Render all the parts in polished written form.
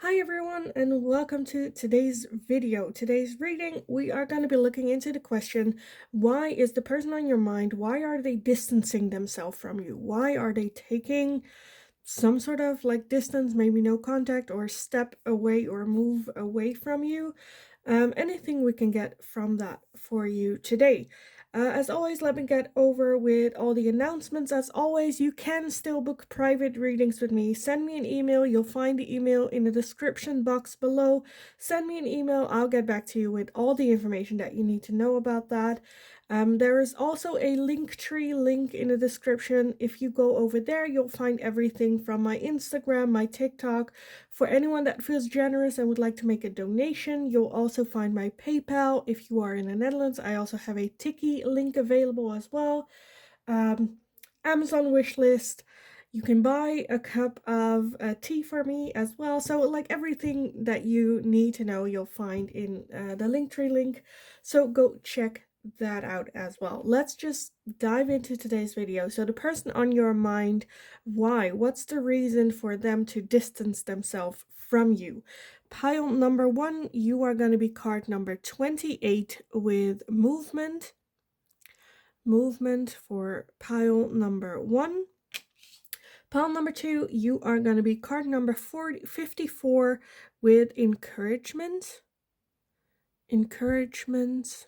Hi everyone and welcome to today's video. Today's reading, we are going to be looking into the question, why is the person on your mind, why are they distancing themselves from you? Why are they taking some sort of like distance, maybe no contact or step away or move away from you? Anything we can get from that for you today. As always, let me get over with all the announcements. As always, you can still book private readings with me. Send me an email. You'll find the email in the description box below. Send me an email. I'll get back to you with all the information that you need to know about that. There is also a Linktree link in the description. If you go over there, you'll find everything from my Instagram, my TikTok. For anyone that feels generous and would like to make a donation, you'll also find my PayPal. If you are in the Netherlands, I also have a Tiki link available as well. Amazon wishlist. You can buy a cup of tea for me as well. So like everything that you need to know, you'll find in the Linktree link. So go check that out as well. Let's just dive into today's video. So the person on your mind, why? What's the reason for them to distance themselves from you? Pile number 1, you are going to be card number 28 with movement. Movement for pile number 1. Pile number 2, you are going to be card number 54 with encouragement. Encouragement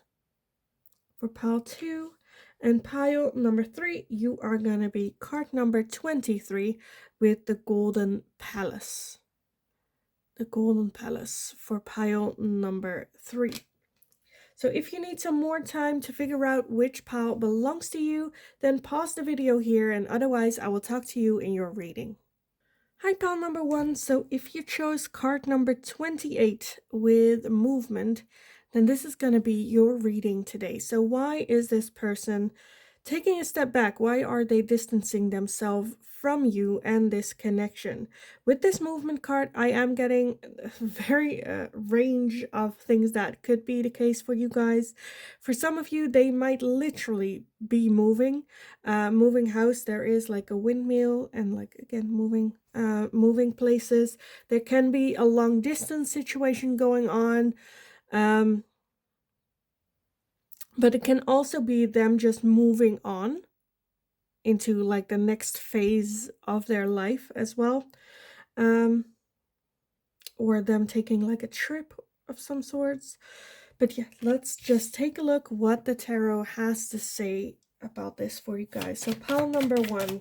for pile 2. And pile number 3, you are going to be card number 23 with the Golden Palace. The Golden Palace for pile number 3. So if you need some more time to figure out which pile belongs to you, then pause the video here, and otherwise I will talk to you in your reading. Hi, pile number 1. So if you chose card number 28 with movement, then this is going to be your reading today. So why is this person taking a step back? Why are they distancing themselves from you and this connection? With this movement card, I am getting a very range of things that could be the case for you guys. For some of you, they might literally be moving. Moving house, there is like a windmill and like again moving places. There can be a long distance situation going on. But it can also be them just moving on into like the next phase of their life as well. Or them taking like a trip of some sorts. But yeah, let's just take a look what the tarot has to say about this for you guys. So pile number 1.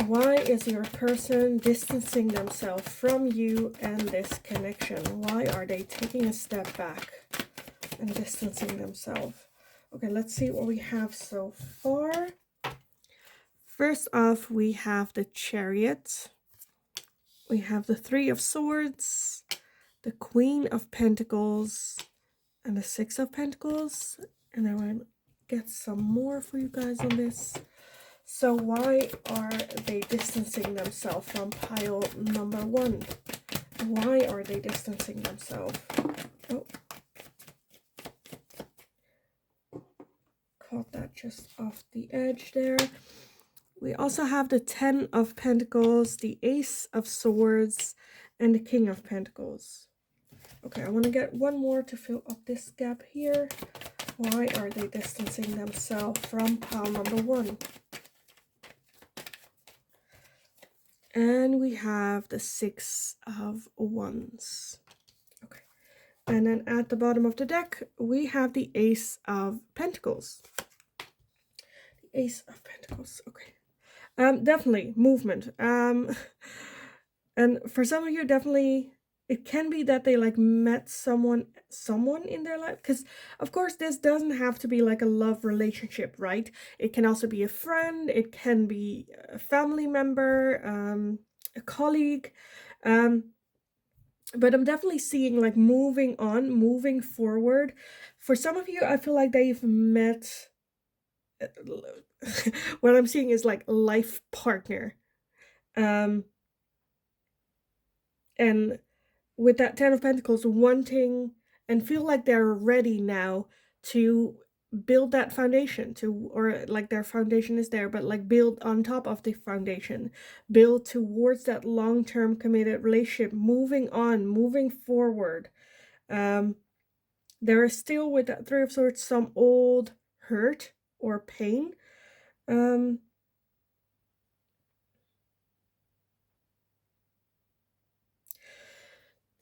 Why is your person distancing themselves from you and this connection? Why are they taking a step back and distancing themselves? Okay, let's see what we have so far. First off, we have the Chariot. We have the 3 of Swords, the Queen of Pentacles, and the 6 of Pentacles. And I want to get some more for you guys on this. So why are they distancing themselves from pile number 1? Why are they distancing themselves? Oh. Caught that just off the edge there. We also have the 10 of Pentacles, the Ace of Swords, and the King of Pentacles. Okay, I want to get one more to fill up this gap here. Why are they distancing themselves from pile number 1? And we have the 6 of Wands. Okay. And then at the bottom of the deck, we have the Ace of Pentacles. The Ace of Pentacles. Okay. Definitely movement. And for some of you, definitely it can be that they like met someone in their life, because of course this doesn't have to be like a love relationship, right? It can also be a friend, it can be a family member, a colleague, but I'm definitely seeing like moving on, moving forward. For some of you, I feel like they've met what I'm seeing is like life partner. And with that 10 of Pentacles, wanting and feel like they're ready now to build that foundation to, or like their foundation is there, but like build on top of the foundation, build towards that long-term committed relationship, moving on, moving forward. There is still with that Three of Swords some old hurt or pain.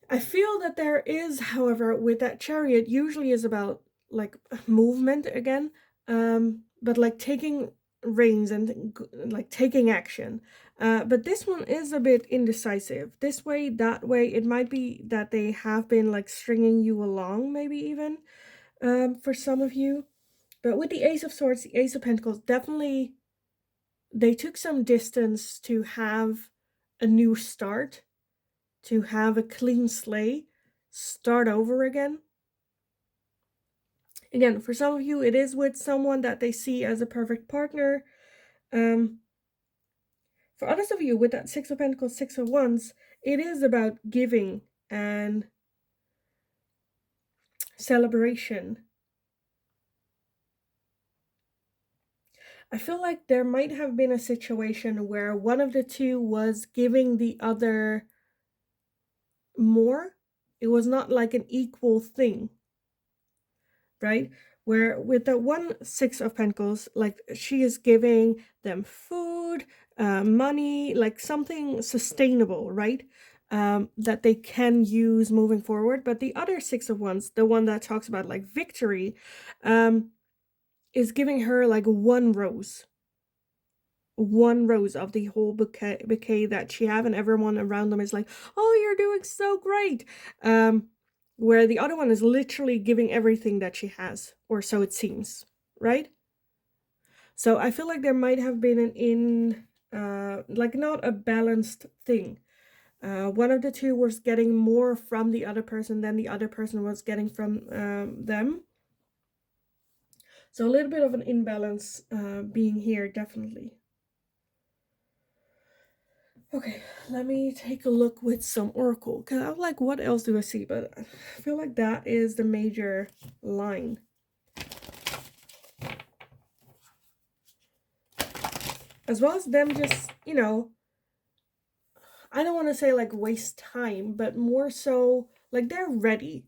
I feel that there is, however, with that Chariot, usually is about like movement again, but like taking reins and like taking action. But this one is a bit indecisive. This way, that way, it might be that they have been like stringing you along, maybe even for some of you. But with the Ace of Swords, the Ace of Pentacles, definitely they took some distance to have a new start, to have a clean slate, start over again. Again, for some of you, it is with someone that they see as a perfect partner. For others of you, with that Six of Pentacles, Six of Wands, it is about giving and celebration. I feel like there might have been a situation where one of the two was giving the other more. It was not like an equal thing, right? Where with the one Six of Pentacles, like she is giving them food, money, like something sustainable, right? That they can use moving forward. But the other Six of Wands, the one that talks about like victory, is giving her like one rose of the whole bouquet that she have, and everyone around them is like, oh, you're doing so great. Where the other one is literally giving everything that she has, or so it seems, right? So I feel like there might have been like not a balanced thing. One of the two was getting more from the other person than the other person was getting from them. So a little bit of an imbalance being here, definitely. Okay, let me take a look with some oracle, because I'm like, what else do I see? But I feel like that is the major line. As well as them just, you know, I don't want to say like waste time, but more so like they're ready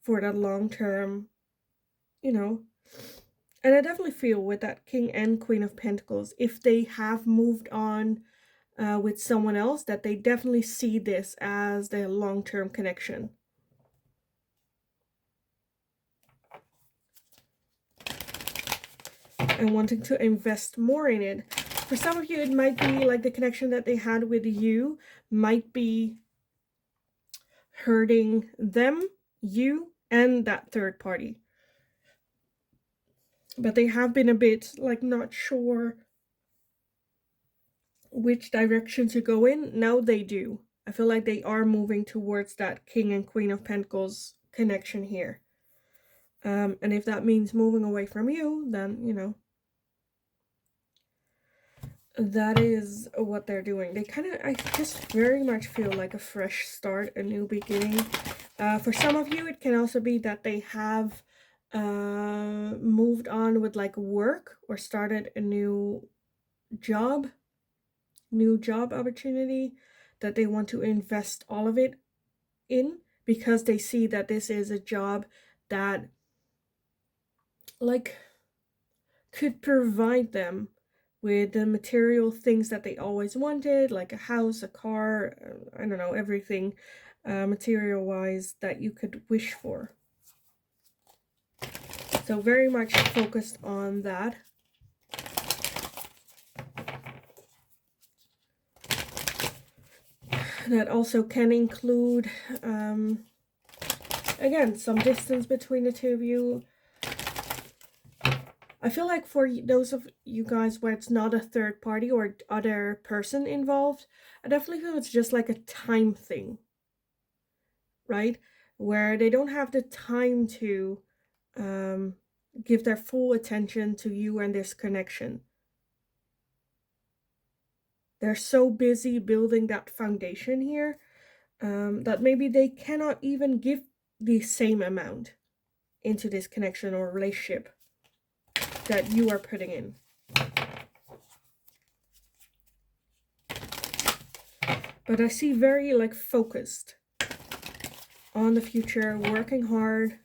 for that long term, you know. And I definitely feel with that King and Queen of Pentacles, if they have moved on with someone else, that they definitely see this as their long-term connection. And wanting to invest more in it. For some of you, it might be like the connection that they had with you might be hurting them, you, and that third party. But they have been a bit like not sure which direction to go in. Now they do. I feel like they are moving towards that King and Queen of Pentacles connection here. And if that means moving away from you, then, you know, that is what they're doing. They kind of, I just very much feel like a fresh start, a new beginning. For some of you, it can also be that they have moved on with like work or started a new job opportunity that they want to invest all of it in, because they see that this is a job that like could provide them with the material things that they always wanted, like a house, a car, I don't know, everything material wise that you could wish for. So very much focused on that. That also can include again, some distance between the two of you. I feel like for those of you guys where it's not a third party or other person involved, I definitely feel it's just like a time thing, right? Where they don't have the time to give their full attention to you and this connection. They're so busy building that foundation here that maybe they cannot even give the same amount into this connection or relationship that you are putting in. But I see very like focused on the future, working hard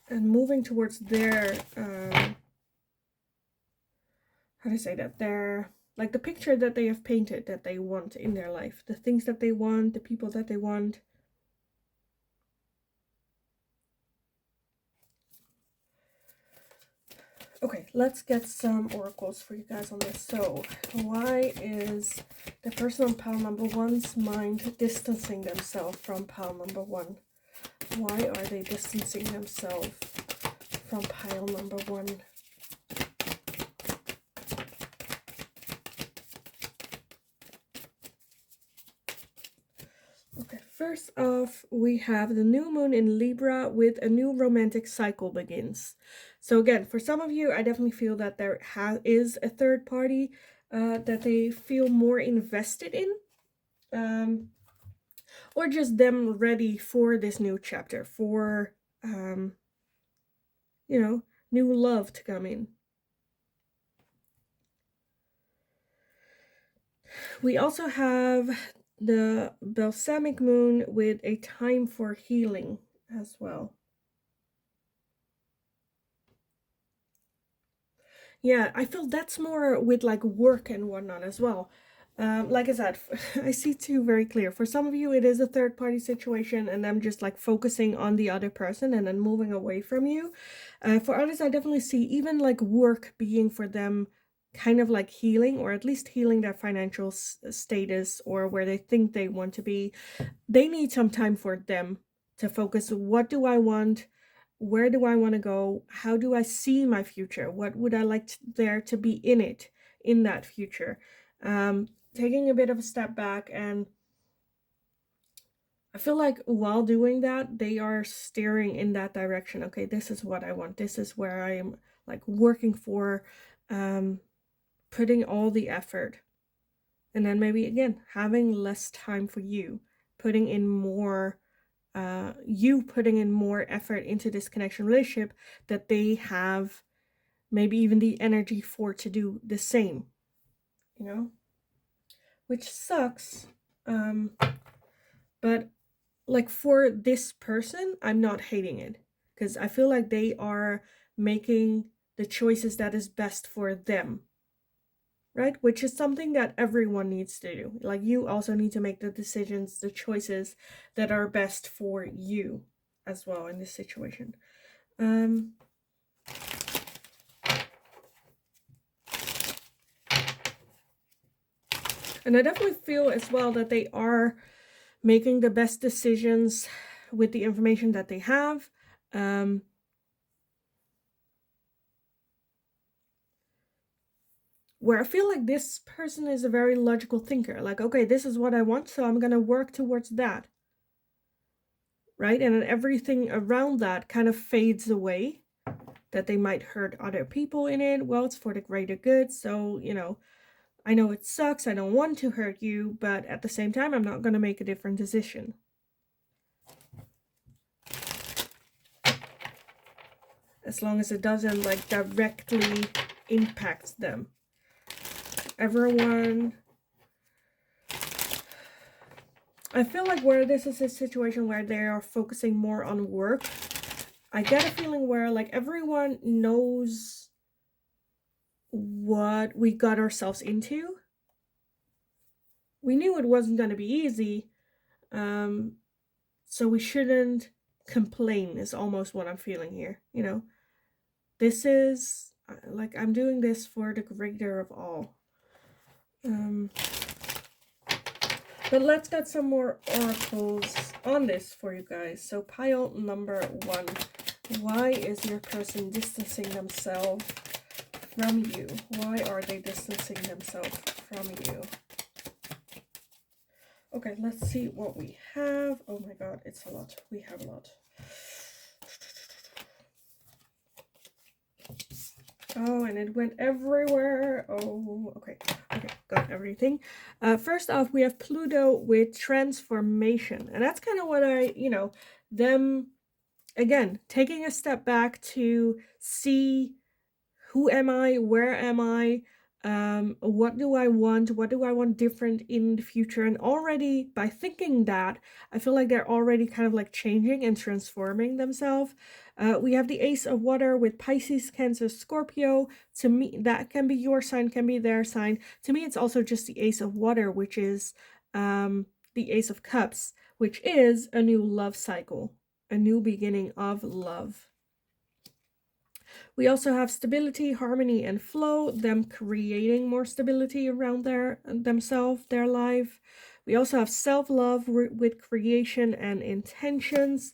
and moving towards their how to say that, their like the picture that they have painted that they want in their life, the things that they want, the people that they want. Okay, let's get some oracles for you guys on this. So, why is the person on pile number one's mind distancing themselves from pile number one? Why are they distancing themselves from pile number one? Okay, first off, we have the new moon in Libra with a new romantic cycle begins. So again, for some of you, I definitely feel that there is a third party that they feel more invested in. Or just them ready for this new chapter, for, you know, new love to come in. We also have the balsamic moon with a time for healing as well. Yeah, I feel that's more with like work and whatnot as well. Like I said, I see two very clear. For some of you, it is a third party situation and I'm just like focusing on the other person and then moving away from you. For others, I definitely see even like work being for them kind of like healing, or at least healing their financial status or where they think they want to be. They need some time for them to focus. What do I want? Where do I want to go? How do I see my future? What would I like there to be in it, in that future? Taking a bit of a step back, and I feel like while doing that, they are steering in that direction. Okay, this is what I want. This is where I am like working for, putting all the effort. And then maybe again, having less time for you, putting in more you putting in more effort into this connection relationship that they have maybe even the energy for to do the same, you know, which sucks. But like for this person, I'm not hating it because I feel like they are making the choices that is best for them, right? Which is something that everyone needs to do. Like you also need to make the decisions, the choices that are best for you as well in this situation. And I definitely feel as well that they are making the best decisions with the information that they have. Where I feel like this person is a very logical thinker. Like, okay, this is what I want, so I'm going to work towards that. Right? And then everything around that kind of fades away. That they might hurt other people in it. Well, it's for the greater good. So, you know, I know it sucks. I don't want to hurt you. But at the same time, I'm not going to make a different decision. As long as it doesn't like directly impact them. Everyone, I feel like where this is a situation where they are focusing more on work, I get a feeling where like everyone knows what we got ourselves into. We knew it wasn't going to be easy, so we shouldn't complain is almost what I'm feeling here, you know. This is like I'm doing this for the greater of all. But let's get some more oracles on this for you guys. So pile number one. Why is your person distancing themselves from you? Why are they distancing themselves from you? Okay, let's see what we have. Oh my god, it's a lot. We have a lot. Oh, and it went everywhere. Oh, okay. Okay, got everything. First off, we have Pluto with transformation. And that's kind of what them, again, taking a step back to see, who am I? Where am I? What do I want? What do I want different in the future? And already by thinking that, I feel like they're already kind of like changing and transforming themselves. We have the Ace of Water with Pisces, Cancer, Scorpio. To me, that can be your sign, can be their sign. To me, it's also just the Ace of Water, which is the Ace of Cups, which is a new love cycle, a new beginning of love. We also have stability, harmony, and flow, them creating more stability around themselves, their life. We also have self-love with creation and intentions.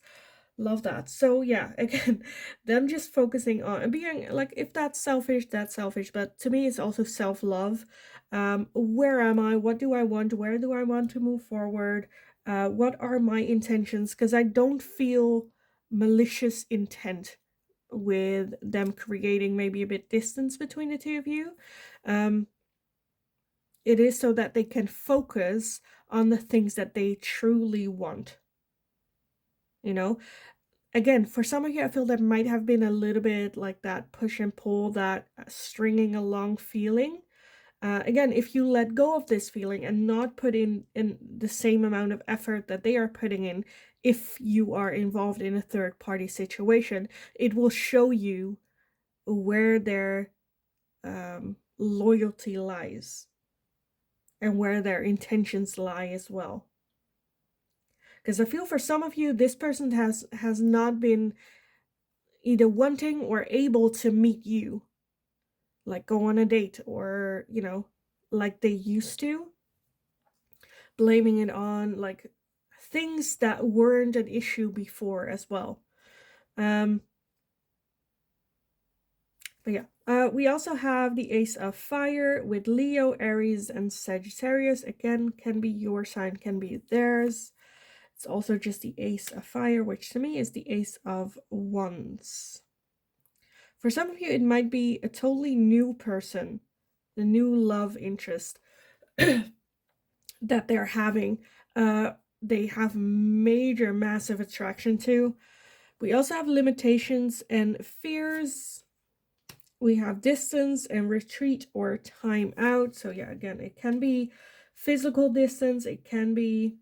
Love that. So yeah, again, them just focusing on being like, if that's selfish, that's selfish. But to me, it's also self-love. Where am I? What do I want? Where do I want to move forward? What are my intentions? Because I don't feel malicious intent with them creating maybe a bit distance between the two of you. It is so that they can focus on the things that they truly want. You know, again, for some of you, I feel there might have been a little bit like that push and pull, that stringing along feeling. Again, if you let go of this feeling and not put in the same amount of effort that they are putting in, if you are involved in a third party situation, it will show you where their loyalty lies and where their intentions lie as well. Because I feel for some of you, this person has not been either wanting or able to meet you, like go on a date, or like they used to, blaming it on like things that weren't an issue before as well. But yeah, we also have the Ace of Fire with Leo, Aries, and Sagittarius. Again, can be your sign, can be theirs. It's also just the Ace of Fire, which to me is the Ace of Wands. For some of you, it might be a totally new person, the new love interest that they're having. They have major, massive attraction to. We also have limitations and fears. We have distance and retreat or time out. So yeah, again, it can be physical distance. It can be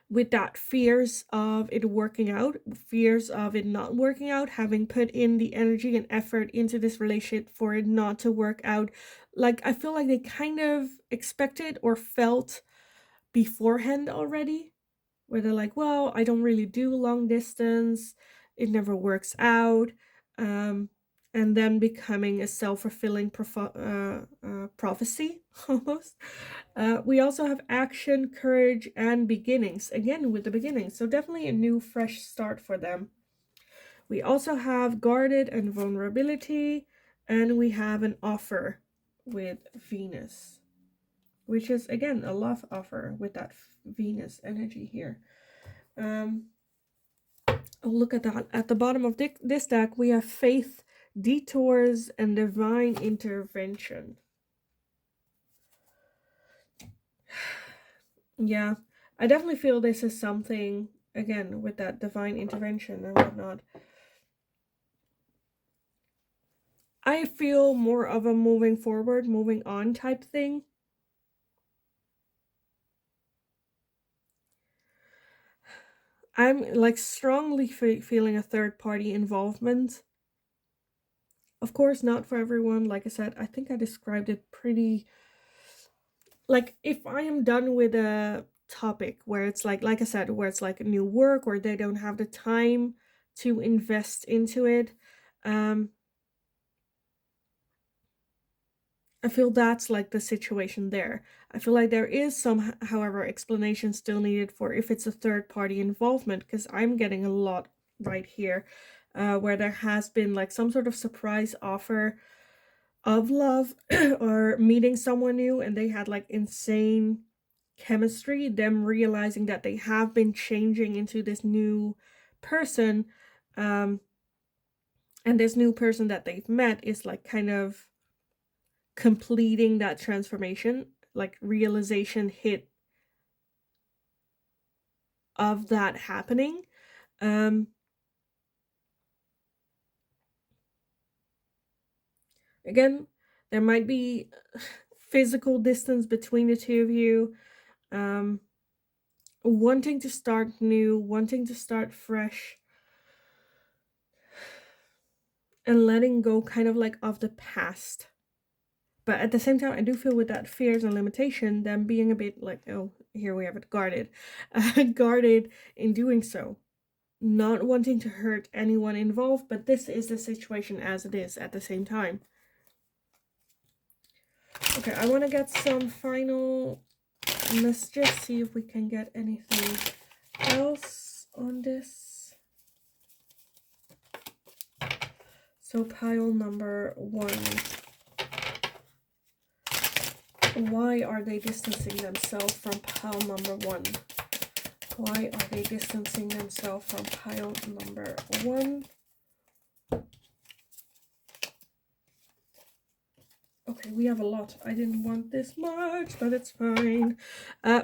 with that fears of it working out, fears of it not working out, having put in the energy and effort into this relationship for it not to work out. Like, I feel like they kind of expected or felt beforehand already, where they're like, well, I don't really do long distance, it never works out, and then becoming a self-fulfilling prophecy almost. We also have action, courage, and beginnings, again with the beginnings, so definitely a new fresh start for them. We also have guarded and vulnerability, and we have an offer with Venus, which is again a love offer with that Venus energy here. Look at that. At the bottom of this deck, we have faith, detours, and divine intervention. Yeah, I definitely feel this is something, again, with that divine intervention and whatnot. I feel more of a moving forward, moving on type thing. I'm like strongly feeling a third party involvement. Of course, not for everyone. Like I said, I think I described it pretty. Like, if I am done with a topic where it's like I said, where it's like new work or they don't have the time to invest into it, I feel that's like the situation there. I feel like there is some, however, explanation still needed for if it's a third party involvement, because I'm getting a lot right here, where there has been like some sort of surprise offer of love or meeting someone new, and they had like insane chemistry, them realizing that they have been changing into this new person, And this new person that they've met is like kind of completing that transformation, like realization hit of that happening. Again, there might be physical distance between the two of you, wanting to start new, wanting to start fresh, and letting go kind of like of the past. But at the same time, I do feel with that fears and limitation, them being a bit like, oh, here we have it, guarded, guarded in doing so. Not wanting to hurt anyone involved, but this is the situation as it is at the same time. Okay, I want to get some final messages, see if we can get anything else on this. So pile number 1. Why are they distancing themselves from pile number 1? Why are they distancing themselves from pile number 1? Okay, we have a lot. I didn't want this much, but it's fine.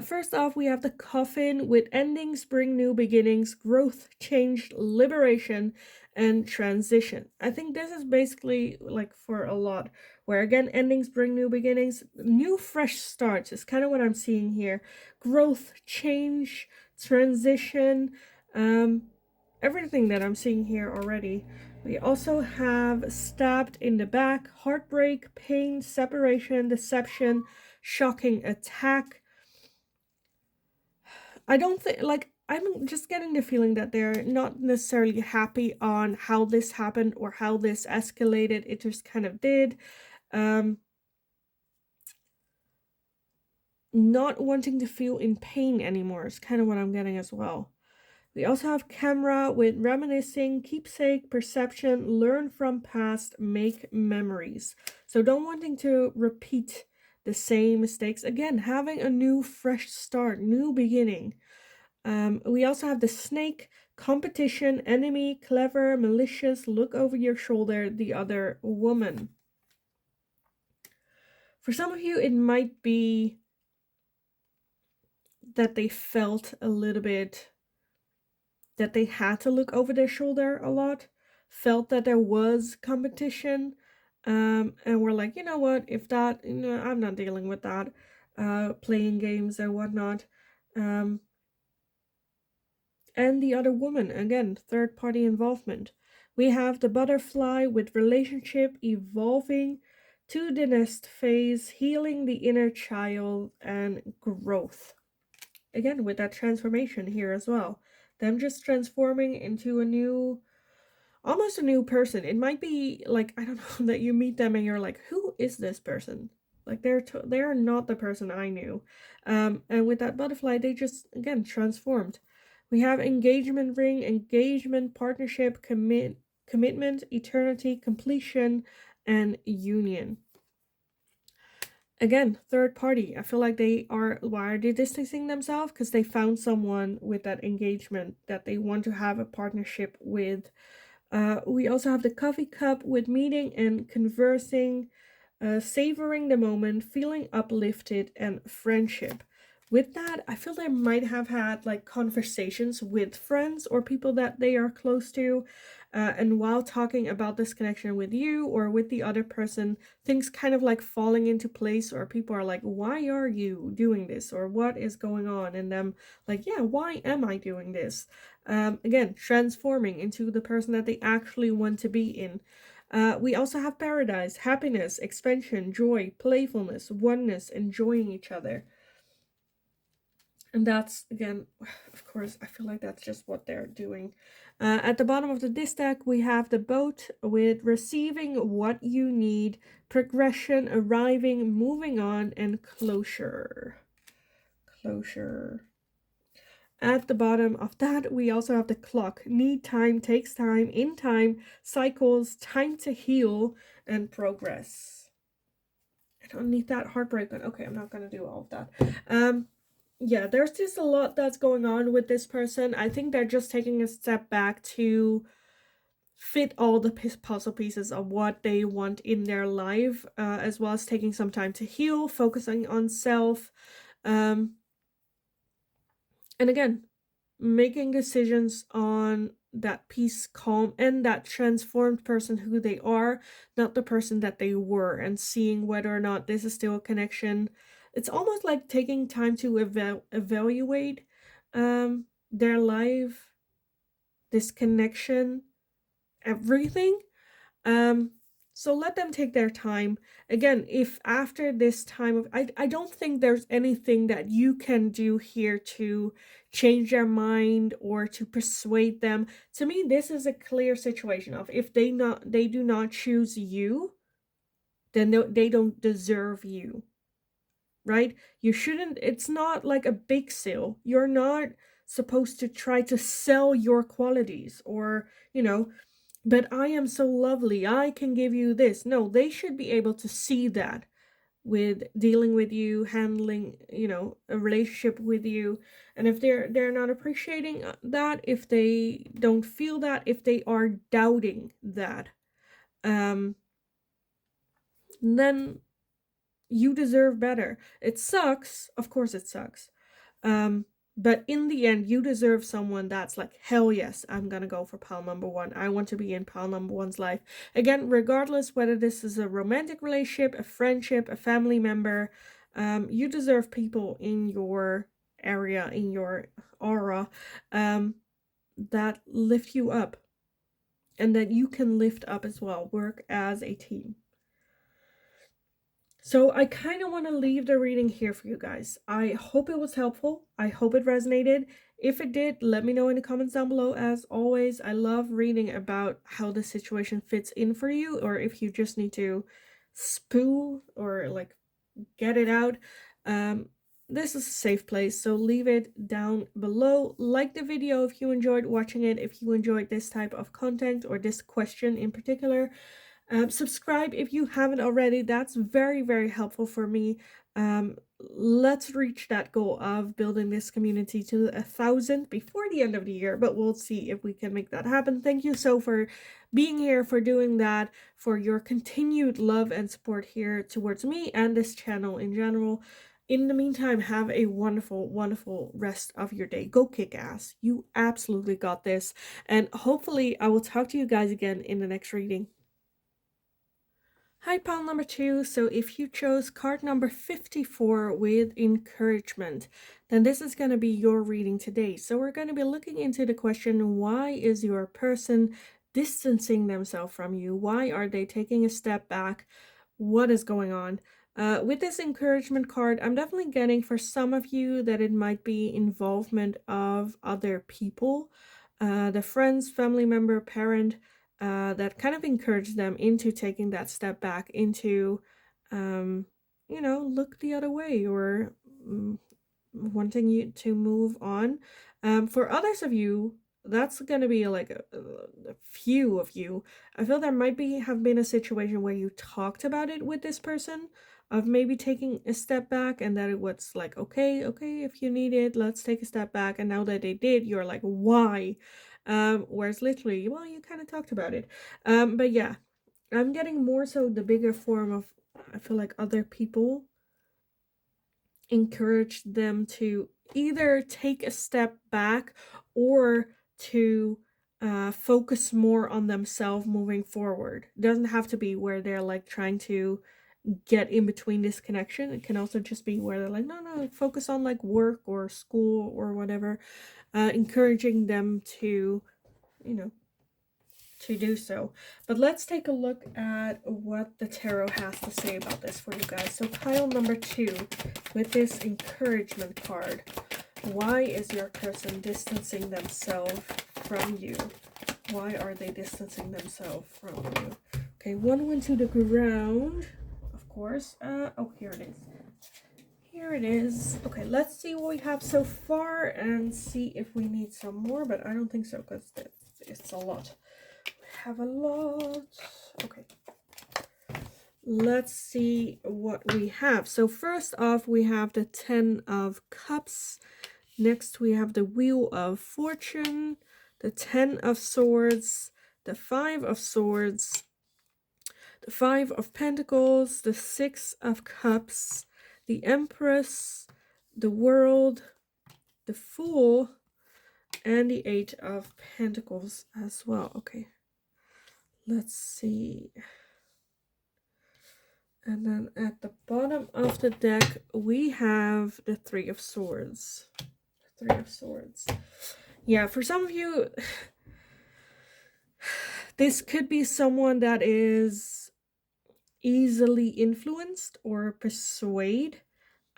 First off, we have the coffin with endings bring new beginnings, growth, change, liberation, and transition. I think this is basically like for a lot, where again, endings bring new beginnings, new fresh starts is kind of what I'm seeing here. Growth, change, transition, everything that I'm seeing here already. We also have stabbed in the back, heartbreak, pain, separation, deception, shocking attack. I don't think, like, I'm just getting the feeling that they're not necessarily happy on how this happened or how this escalated. It just kind of did. Not wanting to feel in pain anymore is kind of what I'm getting as well. We also have camera with reminiscing, keepsake, perception, learn from past, make memories. So don't wanting to repeat the same mistakes. Again, having a new fresh start, new beginning. We also have the snake, competition, enemy, clever, malicious, look over your shoulder, the other woman. For some of you, it might be that they felt a little bit that they had to look over their shoulder a lot, felt that there was competition, and were like, you know what, if that, I'm not dealing with that, playing games and whatnot. And the other woman, again, third party involvement. We have the butterfly with relationship evolving to the nest phase, healing the inner child, and growth. Again, with that transformation here as well. Them just transforming into a new, almost a new person. It might be like, I don't know, that you meet them and you're like, who is this person? Like they're not the person I knew. And with that butterfly, they just again transformed. We have engagement ring, engagement, partnership, commitment, eternity, completion, and union. Again, third party. I feel like why are they distancing themselves? Because they found someone with that engagement that they want to have a partnership with. We also have the coffee cup with meeting and conversing, savoring the moment, feeling uplifted, and friendship. With that, I feel they might have had like conversations with friends or people that they are close to. And while talking about this connection with you or with the other person, things kind of like falling into place, or people are like, why are you doing this? Or what is going on? And them like, yeah, why am I doing this? Again, transforming into the person that they actually want to be in. We also have paradise, happiness, expansion, joy, playfulness, oneness, enjoying each other. And that's, again, of course, I feel like that's just what they're doing. At the bottom of the disc deck, we have the boat with receiving what you need, progression, arriving, moving on, and closure. Closure. At the bottom of that, we also have the clock. Need time, takes time, in time, cycles, time to heal, and progress. I don't need that heartbreak one. Okay, I'm not going to do all of that. Yeah, there's just a lot that's going on with this person. I think they're just taking a step back to fit all the puzzle pieces of what they want in their life, as well as taking some time to heal, focusing on self, um, and again, making decisions on that peace, calm, and that transformed person who they are, not the person that they were, and seeing whether or not this is still a connection. It's almost like taking time to evaluate their life, this connection, everything. Um, so let them take their time. Again, if after this time of, I don't think there's anything that you can do here to change their mind or to persuade them. To me, this is a clear situation of if they do not choose you, then they don't deserve you, right? You shouldn't, it's not like a big sale. You're not supposed to try to sell your qualities or, but I am so lovely, I can give you this. No, they should be able to see that with dealing with you, handling, a relationship with you. And if they're not appreciating that, if they don't feel that, if they are doubting that, um, then you deserve better. It sucks, of course it sucks. Um, but in the end, you deserve someone that's like, hell yes, I'm gonna go for pile number one. I want to be in pile number one's life. Again, regardless whether this is a romantic relationship, a friendship, a family member, you deserve people in your area, in your aura, that lift you up and that you can lift up as well. Work as a team. So I kind of want to leave the reading here for you guys. I hope it was helpful. I hope it resonated. If it did, let me know in the comments down below. As always, I love reading about how the situation fits in for you, or if you just need to spew or like get it out. This is a safe place, so leave it down below. Like the video if you enjoyed watching it, if you enjoyed this type of content or this question in particular. Subscribe if you haven't already. That's very, very helpful for me. Let's reach that goal of building this community to 1,000 before the end of the year, but we'll see if we can make that happen. Thank you so for being here, for doing that, for your continued love and support here towards me and this channel in general. In the meantime, have a wonderful, wonderful rest of your day. Go kick ass. You absolutely got this. And hopefully I will talk to you guys again in the next reading. Hi, pile number 2. So if you chose card number 54 with encouragement, then this is going to be your reading today. So we're going to be looking into the question, why is your person distancing themselves from you? Why are they taking a step back? What is going on? With this encouragement card, I'm definitely getting for some of you that it might be involvement of other people, the friends, family member, parent, that kind of encourage them into taking that step back, into, look the other way, or wanting you to move on. For others of you, that's going to be like a few of you. I feel there might have been a situation where you talked about it with this person, of maybe taking a step back, and that it was like, okay, if you need it, let's take a step back. And now that they did, you're like, why? Whereas literally, well, you kind of talked about it. But yeah, I'm getting more so the bigger form of, I feel like other people encourage them to either take a step back or to focus more on themselves moving forward. It doesn't have to be where they're like trying to get in between this connection. It can also just be where they're like, no, focus on like work or school or whatever, encouraging them to, to do so. But let's take a look at what the tarot has to say about this for you guys. So pile number 2 with this encouragement card. Why is your person distancing themselves from you? Why are they distancing themselves from you? Okay, one went to the ground, of course. Oh, here it is. Here it is. Okay, let's see what we have so far and see if we need some more, but I don't think so, because it's a lot. Have a lot. Okay, let's see what we have. So first off, we have the 10 of Cups. Next we have the Wheel of Fortune, the 10 of Swords, the Five of Swords, the Five of Pentacles, the Six of Cups, the Empress, the World, the Fool, and the Eight of Pentacles as well. Okay, let's see. And then at the bottom of the deck, we have the Three of Swords. The Three of Swords. Yeah, for some of you, this could be someone that is easily influenced or persuade.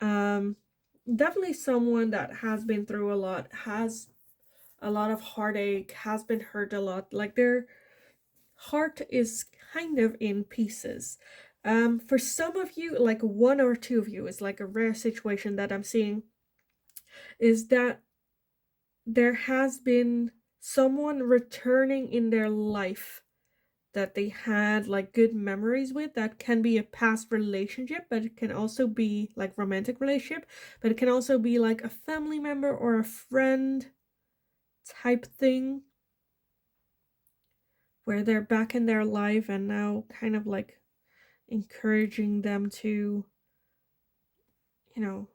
Definitely someone that has been through a lot, has a lot of heartache, has been hurt a lot. Like their heart is kind of in pieces. For some of you, like one or two of you, is like a rare situation that I'm seeing, is that there has been someone returning in their life that they had like good memories with. That can be a past relationship, but it can also be like romantic relationship, but it can also be like a family member or a friend type thing, where they're back in their life and now kind of like encouraging them to, you know,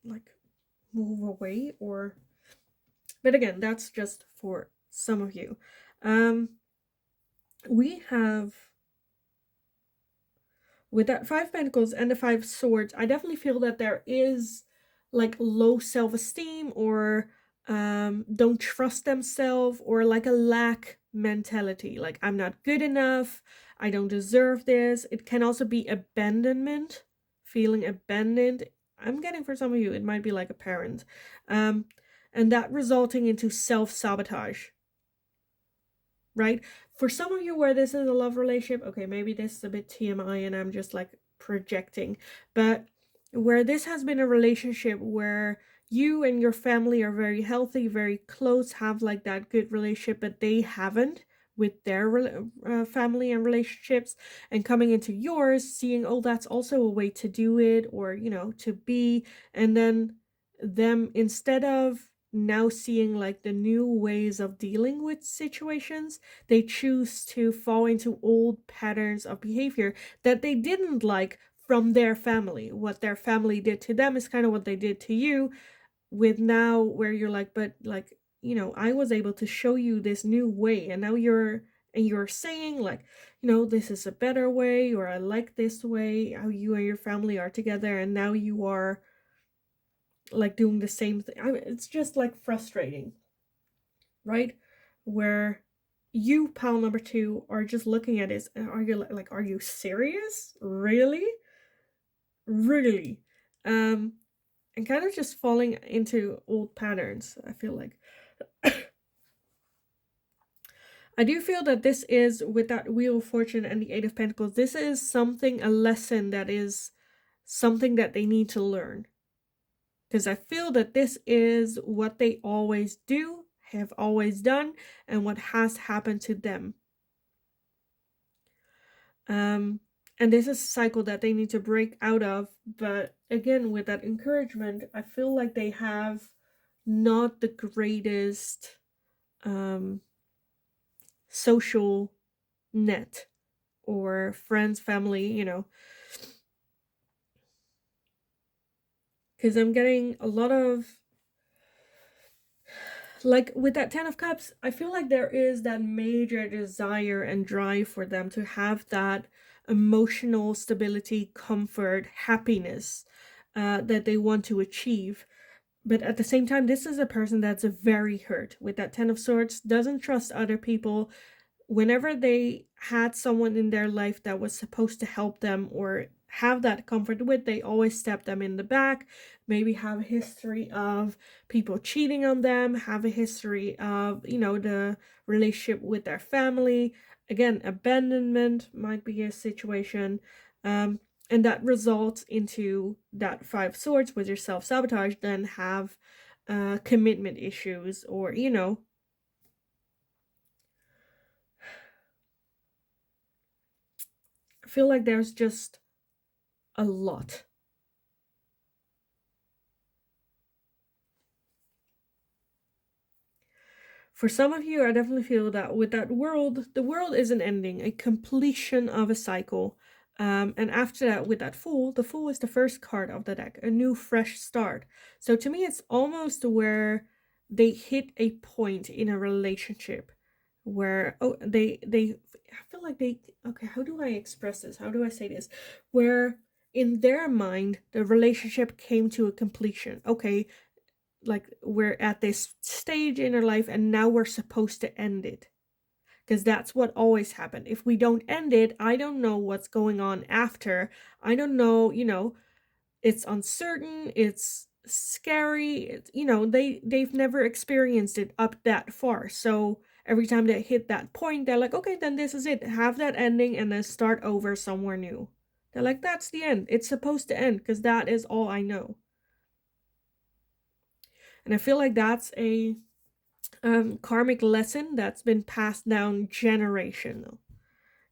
like move away. Or, but again, that's just for some of you. We have, with that Five Pentacles and the Five Swords, I definitely feel that there is like low self-esteem, or don't trust themselves, or like a lack mentality, like I'm not good enough, I don't deserve this. It can also be abandonment, feeling abandoned. I'm getting, for some of you, it might be like a parent, and that resulting into self-sabotage, right? For some of you where this is a love relationship, okay, maybe this is a bit TMI and I'm just like projecting, but where this has been a relationship where you and your family are very healthy, very close, have like that good relationship, but they haven't with their family and relationships, and coming into yours, seeing, oh, that's also a way to do it, or, you know, to be, and then them, instead of now seeing like the new ways of dealing with situations, they choose to fall into old patterns of behavior that they didn't like from their family. What their family did to them is kind of what they did to you, with now where you're like, but like, you know, I was able to show you this new way, and now you're saying like, you know, this is a better way, or I like this way, how you and your family are together, and now you are like doing the same thing. It's just like frustrating, right? Where you, pal number two, are just looking at it, and are you like, are you serious? Really? Really? And kind of just falling into old patterns, I feel like. I do feel that this is, with that Wheel of Fortune and the Eight of Pentacles, this is something, a lesson that is something that they need to learn. Because I feel that this is what they always do, have always done, and what has happened to them. And this is a cycle that they need to break out of. But again, with that encouragement, I feel like they have not the greatest social net, or friends, family, you know. Because I'm getting a lot of, like with that Ten of Cups, I feel like there is that major desire and drive for them to have that emotional stability, comfort, happiness that they want to achieve. But at the same time, this is a person that's very hurt. With that Ten of Swords, doesn't trust other people. Whenever they had someone in their life that was supposed to help them or have that comfort with, they always step them in the back. Maybe have a history of people cheating on them, have a history of, you know, the relationship with their family. Again, abandonment might be a situation. And that results into that Five Swords with your self-sabotage, then have commitment issues, or, you know, I feel like there's just a lot. For some of you, I definitely feel that with that world, the world is an ending, a completion of a cycle. And after that, with that fool, the fool is the first card of the deck, a new fresh start. So to me, it's almost where they hit a point in a relationship where I feel like they, okay, how do I express this? How do I say this? Where in their mind, the relationship came to a completion. Okay, like we're at this stage in our life and now we're supposed to end it, because that's what always happened. If we don't end it, I don't know what's going on after. I don't know, it's uncertain, it's scary, they've never experienced it up that far. So every time they hit that point, they're like, okay, then this is it, have that ending and then start over somewhere new. They're like, that's the end, it's supposed to end because that is all I know. And I feel like that's a karmic lesson that's been passed down generational,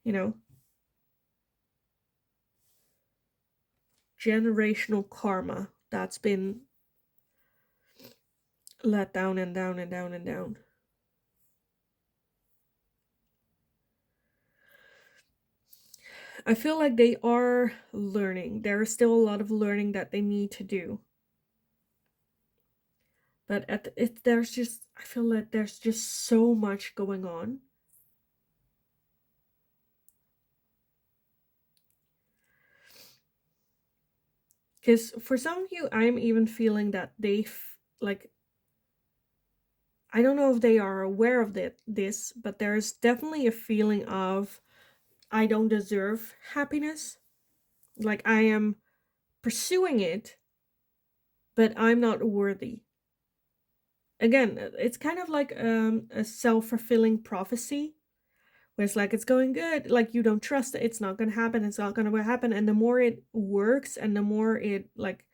you know, generational karma that's been let down and down and down and down. I feel like they are learning. There is still a lot of learning that they need to do. But there's just, I feel like there's just so much going on. Because for some of you, I'm even feeling that like, I don't know if they are aware of this, but there's definitely a feeling of, I don't deserve happiness. Like I am pursuing it, but I'm not worthy. Again, it's kind of like a self-fulfilling prophecy where it's like it's going good, like you don't trust it, it's not going to happen, it's not going to happen, and the more it works and the more it like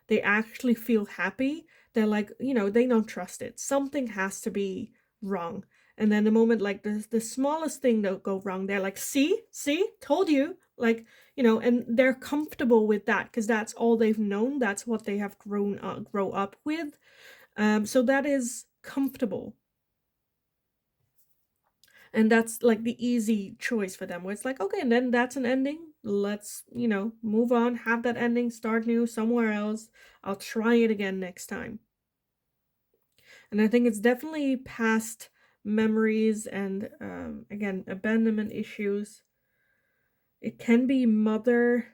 they actually feel happy, they're like, they don't trust it, something has to be wrong. And then the moment like the smallest thing that go wrong, they're like, see, told you, like, and they're comfortable with that because that's all they've known, that's what they have grow up with. So that is comfortable. And that's like the easy choice for them, where it's like, okay, and then that's an ending. Let's, move on, have that ending, start new somewhere else. I'll try it again next time. And I think it's definitely past memories and, again, abandonment issues. It can be mother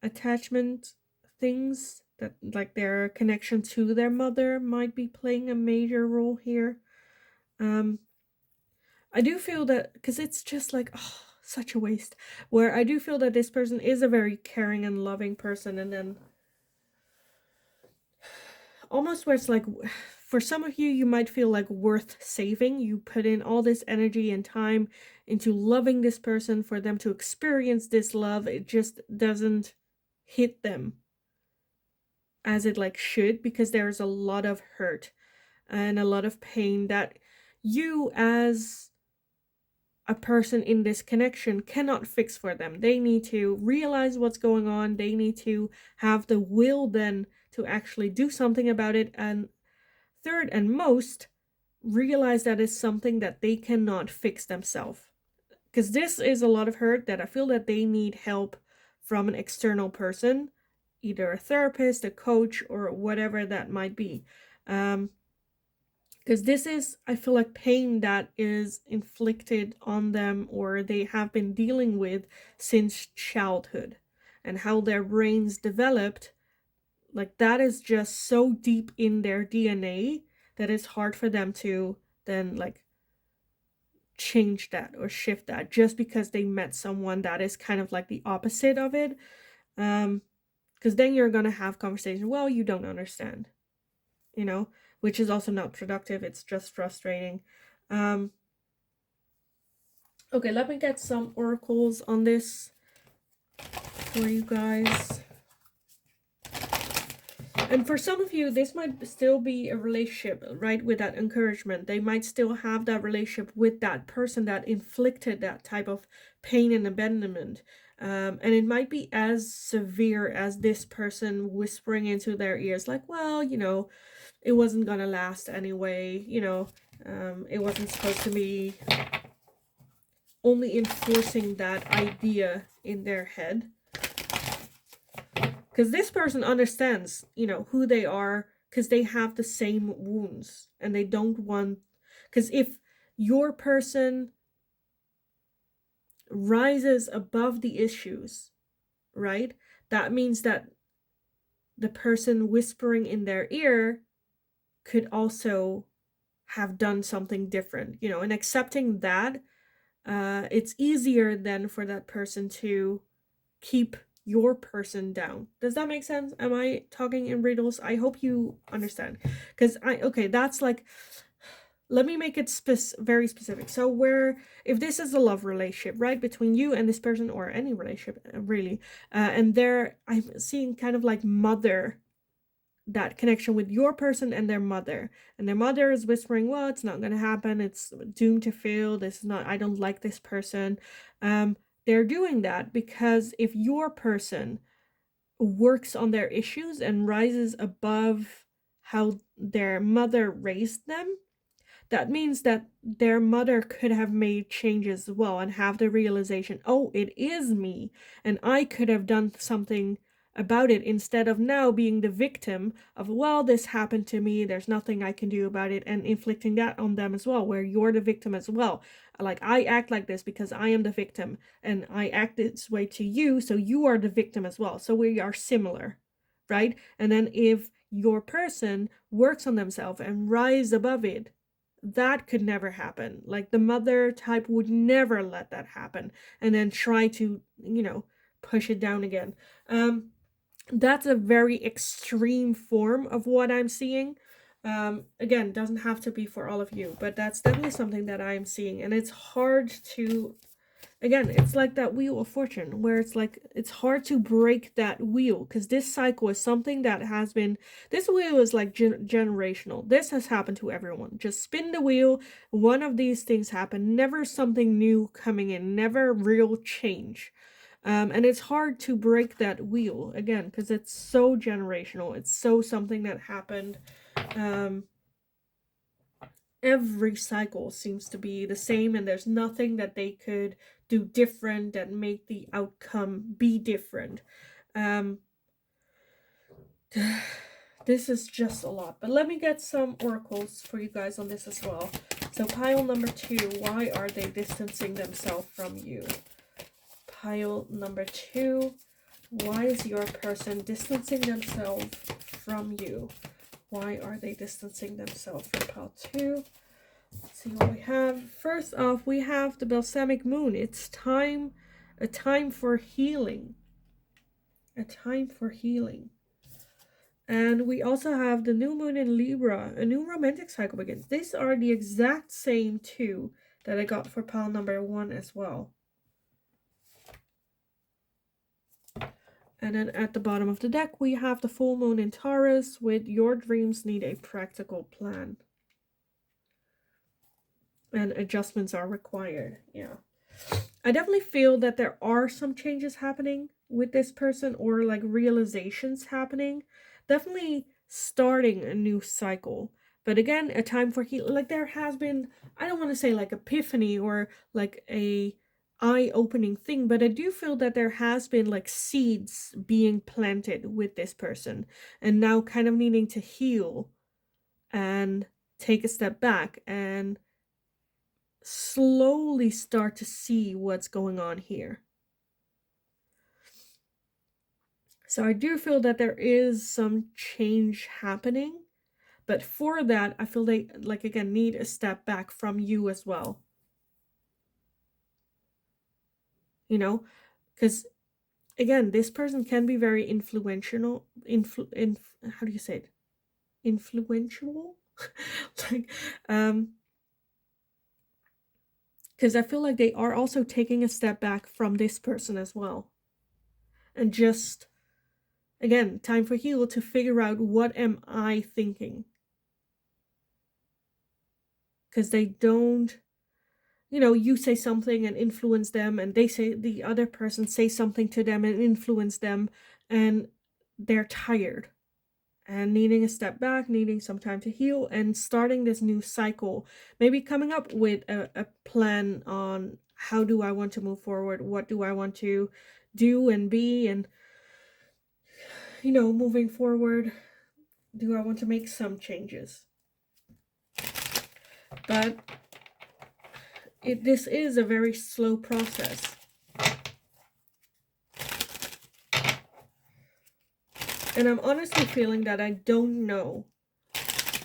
attachment things that, like, their connection to their mother might be playing a major role here. I do feel that, because it's just like, oh, such a waste. Where I do feel that this person is a very caring and loving person, and then almost where it's like, for some of you, you might feel like worth saving. You put in all this energy and time into loving this person for them to experience this love. It just doesn't hit them as it like should, because there's a lot of hurt and a lot of pain that you as a person in this connection cannot fix for them. They need to realize what's going on. They need to have the will then to actually do something about it. And third and most, realize that it's something that they cannot fix themselves. Because this is a lot of hurt that I feel that they need help from an external person, either a therapist, a coach, or whatever that might be. Because this is, I feel like, pain that is inflicted on them or they have been dealing with since childhood, and how their brains developed, like that is just so deep in their DNA that it's hard for them to then like change that or shift that just because they met someone that is kind of like the opposite of it. Because then you're gonna have conversation, well, you don't understand, which is also not productive. It's just frustrating. Um, okay, let me get some oracles on this for you guys. And for some of you, this might still be a relationship, right? With that encouragement. They might still have that relationship with that person that inflicted that type of pain and abandonment. And it might be as severe as this person whispering into their ears, like, well, it wasn't gonna last anyway, It wasn't supposed to be only enforcing that idea in their head. Because this person understands, who they are, because they have the same wounds and they don't want. Because if your person rises above the issues, right, that means that the person whispering in their ear could also have done something different, and accepting that, it's easier then for that person to keep your person down. Does that make sense? Am I talking in riddles? I hope you understand. Because that's like, let me make it very specific. So if this is a love relationship, right, between you and this person, or any relationship, really, and I'm seeing kind of like mother, that connection with your person and their mother. And their mother is whispering, well, it's not going to happen. It's doomed to fail. I don't like this person. They're doing that because if your person works on their issues and rises above how their mother raised them, that means that their mother could have made changes as well and have the realization, oh, it is me, and I could have done something about it, instead of now being the victim of, well, this happened to me, there's nothing I can do about it, and inflicting that on them as well, where you're the victim as well. Like, I act like this because I am the victim, and I act this way to you, so you are the victim as well. So we are similar, right? And then if your person works on themselves and rise above it, that could never happen. Like, the mother type would never let that happen and then try to, push it down again. That's a very extreme form of what I'm seeing. Again, doesn't have to be for all of you, but that's definitely something that I'm seeing. And it's hard to, again, it's like that wheel of fortune, where it's like, it's hard to break that wheel, because this cycle is something that has been, this wheel is like generational. This has happened to everyone. Just spin the wheel, one of these things happen, never something new coming in, never real change. And it's hard to break that wheel, again, because it's so generational. It's so something that happened. Every cycle seems to be the same, and there's nothing that they could do different that make the outcome be different. This is just a lot, but let me get some oracles for you guys on this as well. So pile number 2, why are they distancing themselves from you? Pile number 2, why is your person distancing themselves from you? Why are they distancing themselves from pile 2? Let's see what we have. First off, we have the balsamic moon. It's a time for healing. A time for healing. And we also have the new moon in Libra. A new romantic cycle begins. These are the exact same 2 that I got for pile number 1 as well. And then at the bottom of the deck, we have the full moon in Taurus with your dreams need a practical plan. And adjustments are required. Yeah. I definitely feel that there are some changes happening with this person, or like realizations happening. Definitely starting a new cycle. But again, a time for healing. Like, there has been, I don't want to say like epiphany or like a eye-opening thing, but I do feel that there has been like seeds being planted with this person, and now kind of needing to heal and take a step back and slowly start to see what's going on here. So I do feel that there is some change happening, but for that, I feel they, like, again, need a step back from you as well. Because again, this person can be very influential. How do you say it? Influential? Like, because I feel like they are also taking a step back from this person as well. And just, again, time for heal to figure out, what am I thinking? Because they don't, you say something and influence them, and the other person say something to them and influence them, and they're tired. and needing a step back, needing some time to heal, and starting this new cycle. Maybe coming up with a plan on how do I want to move forward, what do I want to do and be, and moving forward, do I want to make some changes? But this is a very slow process. And I'm honestly feeling that I don't know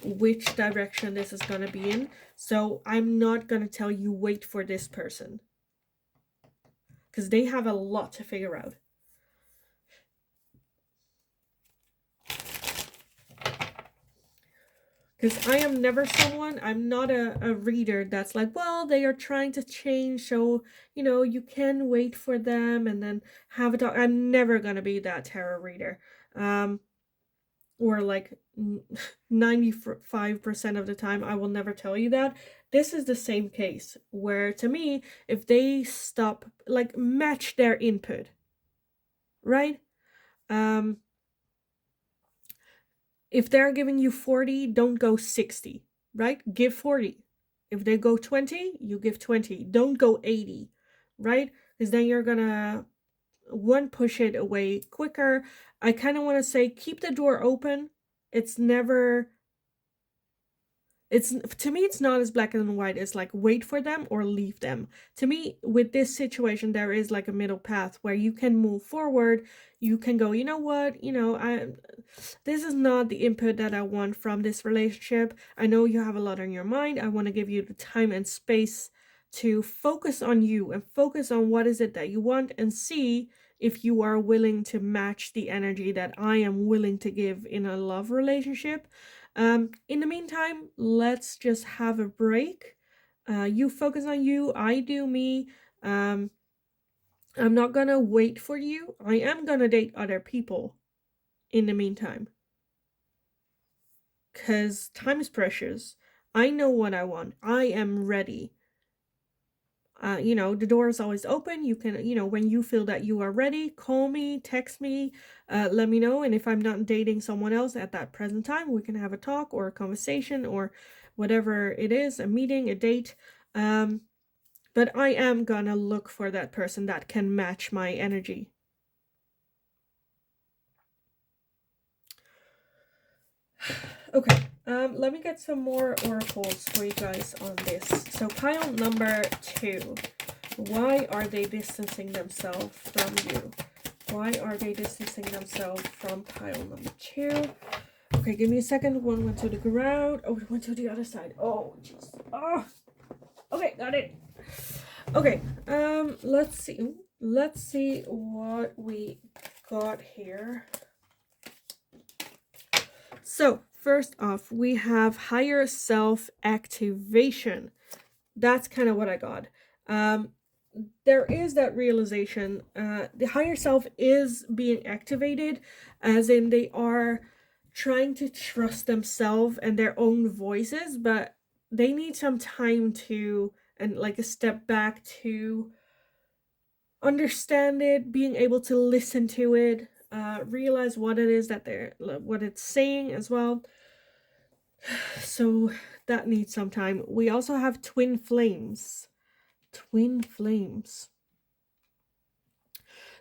which direction this is going to be in. So I'm not going to tell you wait for this person, because they have a lot to figure out. Because I am never someone, I'm not a reader that's like, well, they are trying to change, so, you can wait for them and then have a talk. I'm never going to be that tarot reader. Or like 95% of the time, I will never tell you that. This is the same case where, to me, if they stop, like, match their input, right? If they're giving you 40, don't go 60, right? Give 40. If they go 20, you give 20. Don't go 80, right? Because then you're gonna push it away quicker. I kind of want to say keep the door open. It's never, to me, it's not as black and white. It's like wait for them or leave them. To me, with this situation, there is like a middle path where you can move forward. You can go, you know what, this is not the input that I want from this relationship. I know you have a lot on your mind. I want to give you the time and space to focus on you and focus on what is it that you want, and see if you are willing to match the energy that I am willing to give in a love relationship. In the meantime, let's just have a break. You focus on you, I do me. I'm not gonna wait for you. I am gonna date other people in the meantime, because time is precious. I know what I want. I am ready. The door is always open. You can, when you feel that you are ready, call me, text me, let me know. And if I'm not dating someone else at that present time, we can have a talk or a conversation or whatever it is, a meeting, a date. But I am gonna look for that person that can match my energy. Okay, let me get some more oracles for you guys on this. So pile number 2. Why are they distancing themselves from you? Why are they distancing themselves from pile number 2? Okay, give me a second. One went to the ground. Oh, it went to the other side. Oh, jeez. Oh. Okay, got it. Okay, let's see. Let's see what we got here. So, first off, we have higher self activation. That's kind of what I got. There is that realization. The higher self is being activated, as in they are trying to trust themselves and their own voices, but they need some time to, and like a step back to understand it, being able to listen to it, realize what it is that what it's saying as well. So that needs some time. We also have twin flames. Twin flames.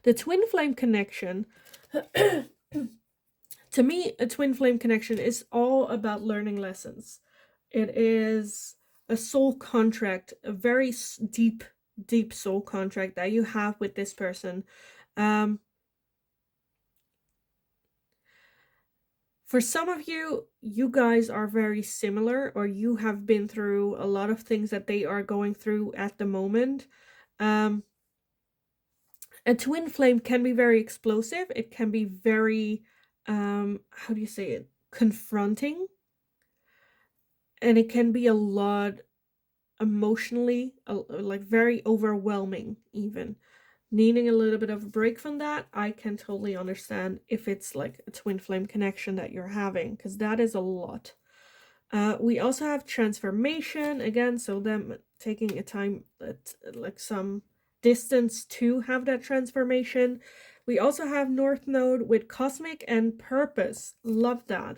The twin flame connection, to me, a twin flame connection is all about learning lessons. It is a soul contract, a very deep, deep soul contract that you have with this person. For some of you, you guys are very similar, or you have been through a lot of things that they are going through at the moment. A twin flame can be very explosive. It can be very, how do you say it? Confronting. And it can be a lot emotionally, like very overwhelming, even. Needing a little bit of a break from that, I can totally understand if it's like a twin flame connection that you're having, because that is a lot. We also have transformation again, so them taking a time, like some distance to have that transformation. We also have North Node with cosmic and purpose. Love that.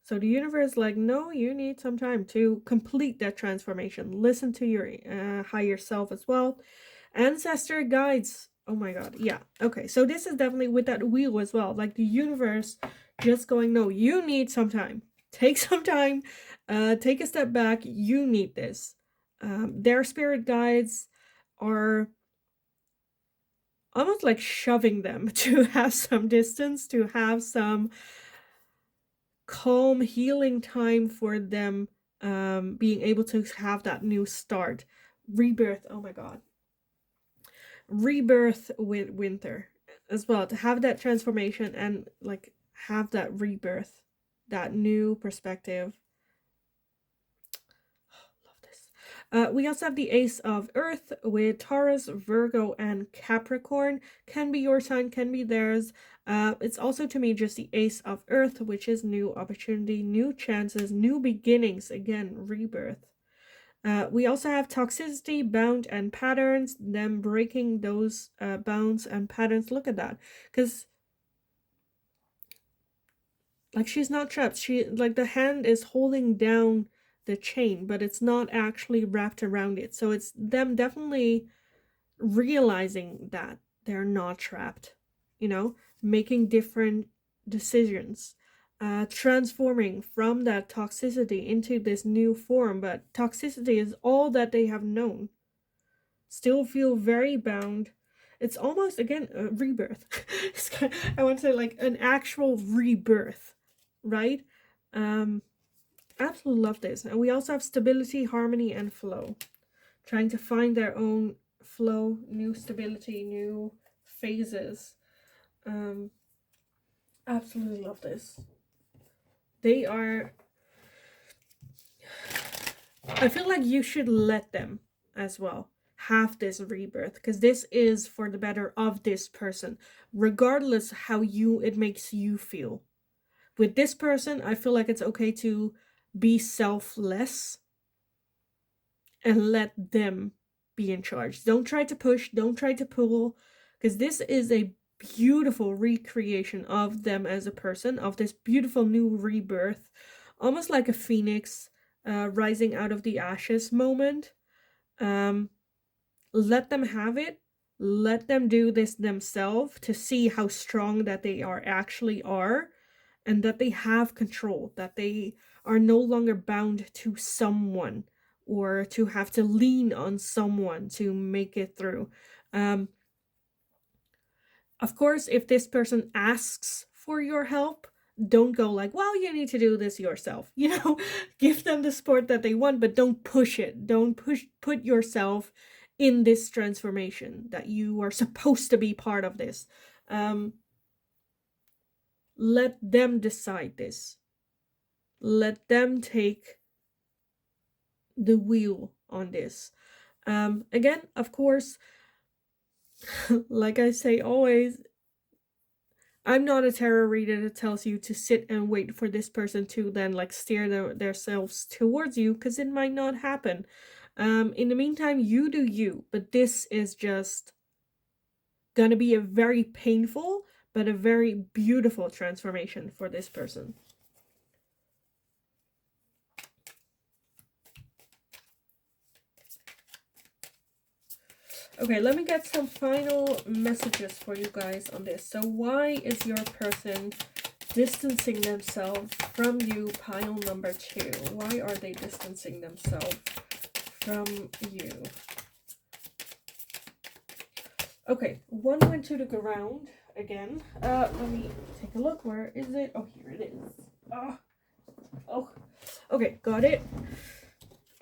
So the universe like, no, you need some time to complete that transformation. Listen to your higher self as well. Ancestor guides. Oh my god. Yeah. Okay. So this is definitely with that wheel as well. Like the universe just going, no, you need some time. Take some time. Take a step back. You need this. Their spirit guides are almost like shoving them to have some distance, to have some calm healing time for them, being able to have that new start, rebirth. Oh my god, rebirth with winter as well, to have that transformation and like have that rebirth, that new perspective. Love this. We also have the Ace of Earth with Taurus, Virgo, and Capricorn. Can be your sign, can be theirs. It's also to me just the Ace of Earth, which is new opportunity, new chances, new beginnings. Again, rebirth. We also have toxicity, bound, and patterns, them breaking those bounds and patterns. Look at that. Because, like, she's not trapped. She, like, the hand is holding down the chain, but it's not actually wrapped around it. So it's them definitely realizing that they're not trapped, you know, making different decisions, transforming from that toxicity into this new form. But toxicity is all that they have known. Still feel very bound. It's almost, again, a rebirth. I want to say like an actual rebirth, right? Um, Absolutely love this. And we also have stability, harmony, and flow. Trying to find their own flow, new stability, new phases. Um, Absolutely love this. They are. I feel like you should let them as well have this rebirth, because this is for the better of this person, regardless how it makes you feel. With this person, I feel like it's okay to be selfless and let them be in charge. Don't try to push, don't try to pull, because this is a beautiful recreation of them as a person, of this beautiful new rebirth, almost like a phoenix rising out of the ashes moment. Um, let them have it. Let them do this themselves to see how strong that they actually are, and that they have control, that they are no longer bound to someone or to have to lean on someone to make it through. Um, of course, if this person asks for your help, don't go like, well, you need to do this yourself. You know, give them the support that they want, but don't push it. Don't put yourself in this transformation that you are supposed to be part of this. Let them decide this. Let them take the wheel on this. Again, of course, like I say always, I'm not a tarot reader that tells you to sit and wait for this person to then like steer themselves towards you, because it might not happen. In the meantime, you do you, but this is just gonna be a very painful but a very beautiful transformation for this person. Okay, let me get some final messages for you guys on this. So why is your person distancing themselves from you, pile number 2? Why are they distancing themselves from you? Okay, one went to the ground again. Let me take a look. Where is it? Oh, here it is. Oh, okay, got it.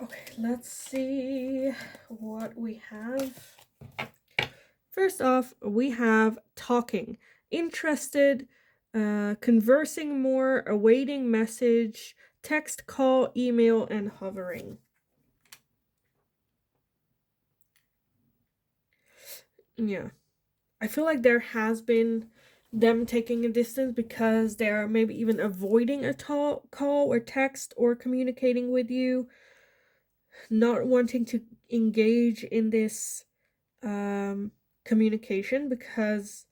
Okay, let's see what we have. First off, we have talking, interested, conversing more, awaiting message, text, call, email, and hovering. Yeah. I feel like there has been them taking a distance because they're maybe even avoiding a call or text or communicating with you, not wanting to engage in this communication because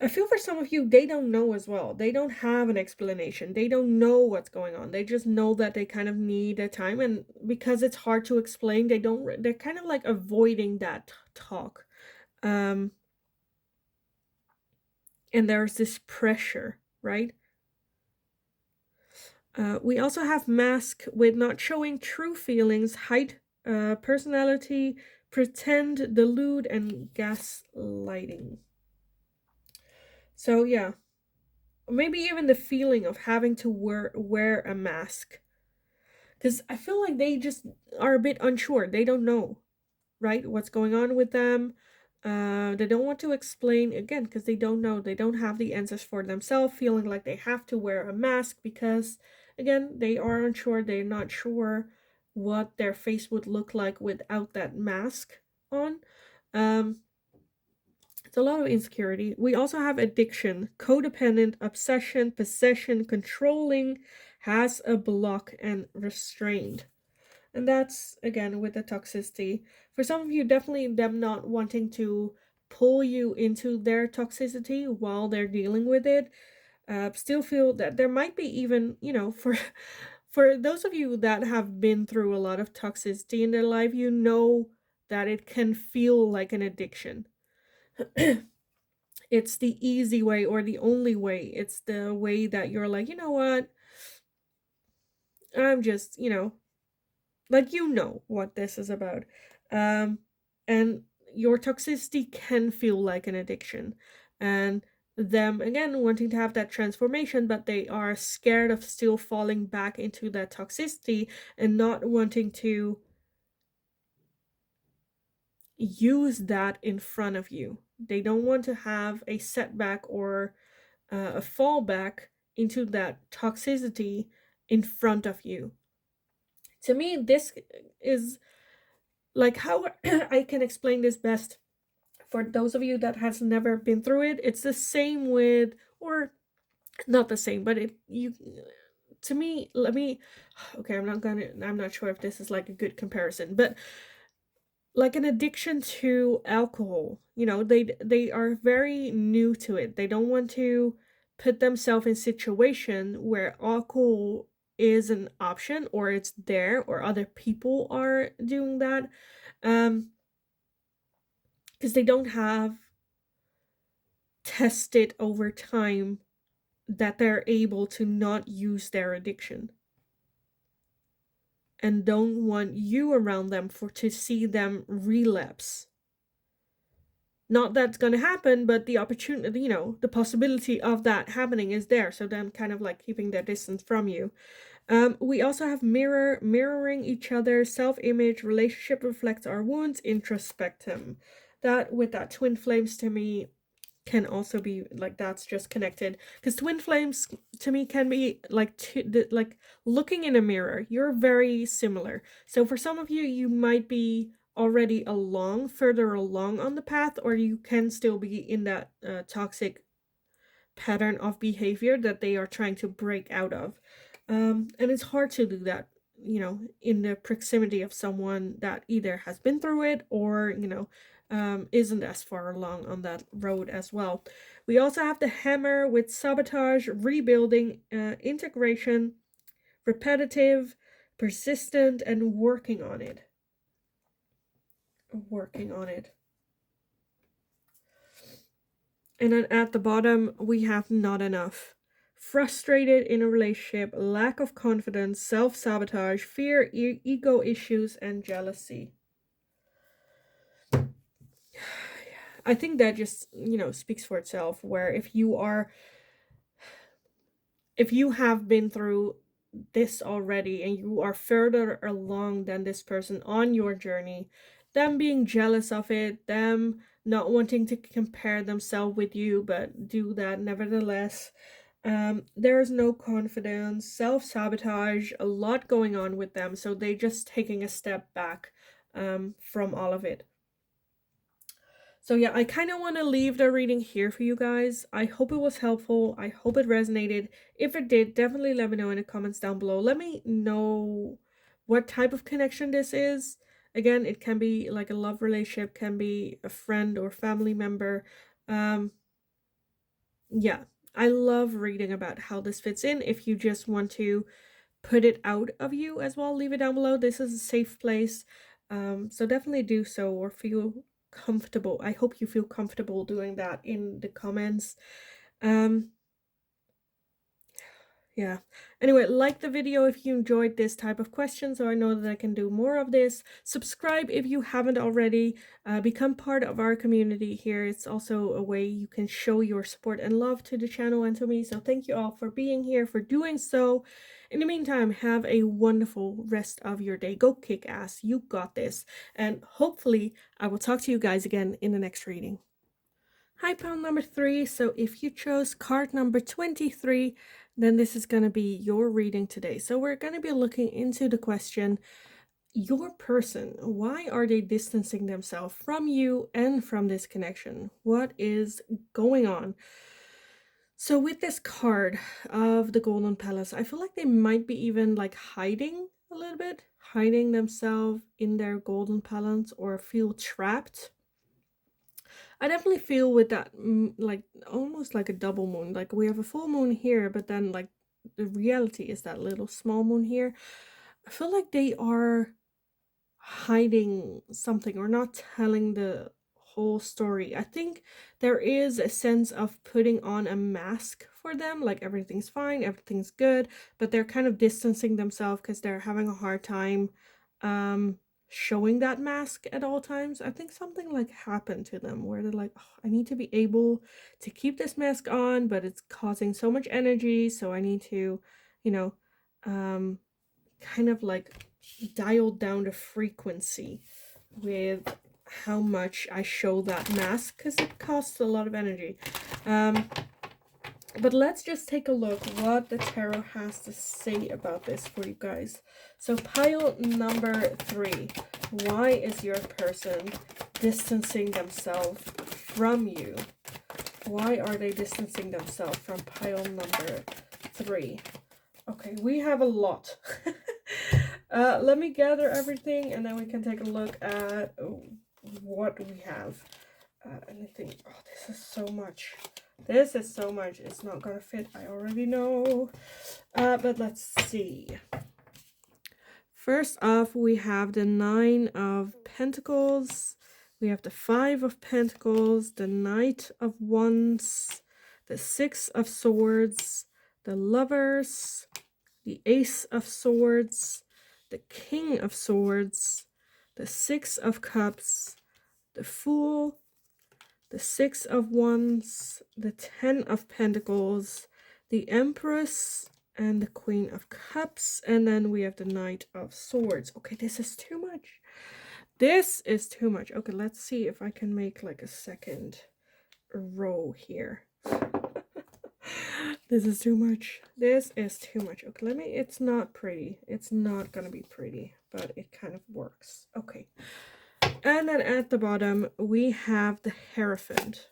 I feel for some of you, they don't know as well. They don't have an explanation. They don't know what's going on. They just know that they kind of need a time, and because it's hard to explain, they're kind of like avoiding that talk. Um and there's this pressure, right? We also have mask with not showing true feelings, hide personality, pretend, delude, and gaslighting. So yeah, maybe even the feeling of having to wear a mask, because I feel like they just are a bit unsure. They don't know, right, what's going on with them. They don't want to explain again because they don't know. They don't have the answers for themselves, feeling like they have to wear a mask because, again, they are unsure. They're not sure what their face would look like without that mask on. Um, it's a lot of insecurity. We also have addiction, codependent, obsession, possession, controlling, has a block, and restrained. And that's again with the toxicity. For some of you, definitely them not wanting to pull you into their toxicity while they're dealing with it. Still feel that there might be even, for for those of you that have been through a lot of toxicity in their life, you know that it can feel like an addiction. It's the easy way or the only way. It's the way that you're like, you know what? I'm just, like you know what this is about. Um and your toxicity can feel like an addiction. And them again wanting to have that transformation, but they are scared of still falling back into that toxicity and not wanting to use that in front of you. They don't want to have a setback or a fallback into that toxicity in front of you. To me, this is like how I can explain this best for those of you that has never been through it. It's the same with, or not the same, but it you to me, let me okay, I'm not sure if this is like a good comparison, but like an addiction to alcohol, they are very new to it. They don't want to put themselves in situation where alcohol is an option or it's there or other people are doing that. um because they don't have tested over time that they're able to not use their addiction, and don't want you around them for to see them relapse. Not that's going to happen, but the opportunity, the possibility of that happening is there, so them kind of like keeping their distance from you. We also have mirroring each other, self-image, relationship reflects our wounds, introspect them. That with that twin flames to me can also be like that's just connected, because twin flames to me can be like like looking in a mirror. You're very similar, so for some of you, you might be already further along on the path, or you can still be in that toxic pattern of behavior that they are trying to break out of. And it's hard to do that, in the proximity of someone that either has been through it or, isn't as far along on that road as well. We also have the hammer with sabotage, rebuilding, integration, repetitive, persistent, and working on it. Working on it. And then at the bottom, we have not enough. Frustrated in a relationship, lack of confidence, self sabotage, fear, ego issues, and jealousy. I think that just, speaks for itself. Where if you have been through this already and you are further along than this person on your journey, them being jealous of it, them not wanting to compare themselves with you but do that nevertheless. There is no confidence, self-sabotage, a lot going on with them, so they just taking a step back from all of it. So yeah, I kind of want to leave the reading here for you guys. I hope it was helpful. I hope it resonated. If it did, definitely let me know in the comments down below. Let me know what type of connection this is. Again, it can be like a love relationship, can be a friend or family member. Um, Yeah, I love reading about how this fits in. If you just want to put it out of you as well, leave it down below. This is a safe place. So definitely do so or feel comfortable. I hope you feel comfortable doing that in the comments. Um, Yeah. Anyway, like the video if you enjoyed this type of question so I know that I can do more of this. Subscribe if you haven't already. Become part of our community here. It's also a way you can show your support and love to the channel and to me. So thank you all for being here, for doing so. In the meantime, have a wonderful rest of your day. Go kick ass. You got this. And hopefully I will talk to you guys again in the next reading. Hi, pile number 3. So if you chose card number 23, then this is going to be your reading today. So we're going to be looking into the question, your person, why are they distancing themselves from you and from this connection? What is going on? So with this card of the Golden Palace, I feel like they might be even like hiding a little bit, hiding themselves in their Golden Palace or feel trapped. I definitely feel with that, like almost like a double moon. Like we have a full moon here, but then like the reality is that little small moon here. I feel like they are hiding something or not telling the whole story. I think there is a sense of putting on a mask for them, like everything's fine, everything's good, but they're kind of distancing themselves because they're having a hard time showing that mask at all times. I think something like happened to them where they're like, oh, I need to be able to keep this mask on, but it's causing so much energy, so I need to, you know, kind of like dial down the frequency with how much I show that mask because it costs a lot of energy. But let's just take a look what the tarot has to say about this for you guys. So pile number 3, why is your person distancing themselves from you? Why are they distancing themselves from pile number 3? Okay, we have a lot. Let me gather everything and then we can take a look at what we have. Anything. Oh, this is so much. This is so much. It's not gonna fit. I already know. But let's see. First off, we have the 9 of Pentacles. We have the 5 of Pentacles, the Knight of Wands, the 6 of Swords, the Lovers, the Ace of Swords, the King of Swords, the 6 of Cups, the Fool, the 6 of Wands, the 10 of Pentacles, the Empress, and the Queen of Cups, and then we have the Knight of Swords. Okay, this is too much. This is too much. Okay, let's see if I can make like a second row here. This is too much. This is too much. Okay, it's not pretty. It's not gonna be pretty, but it kind of works. Okay. And then at the bottom, we have the Hierophant.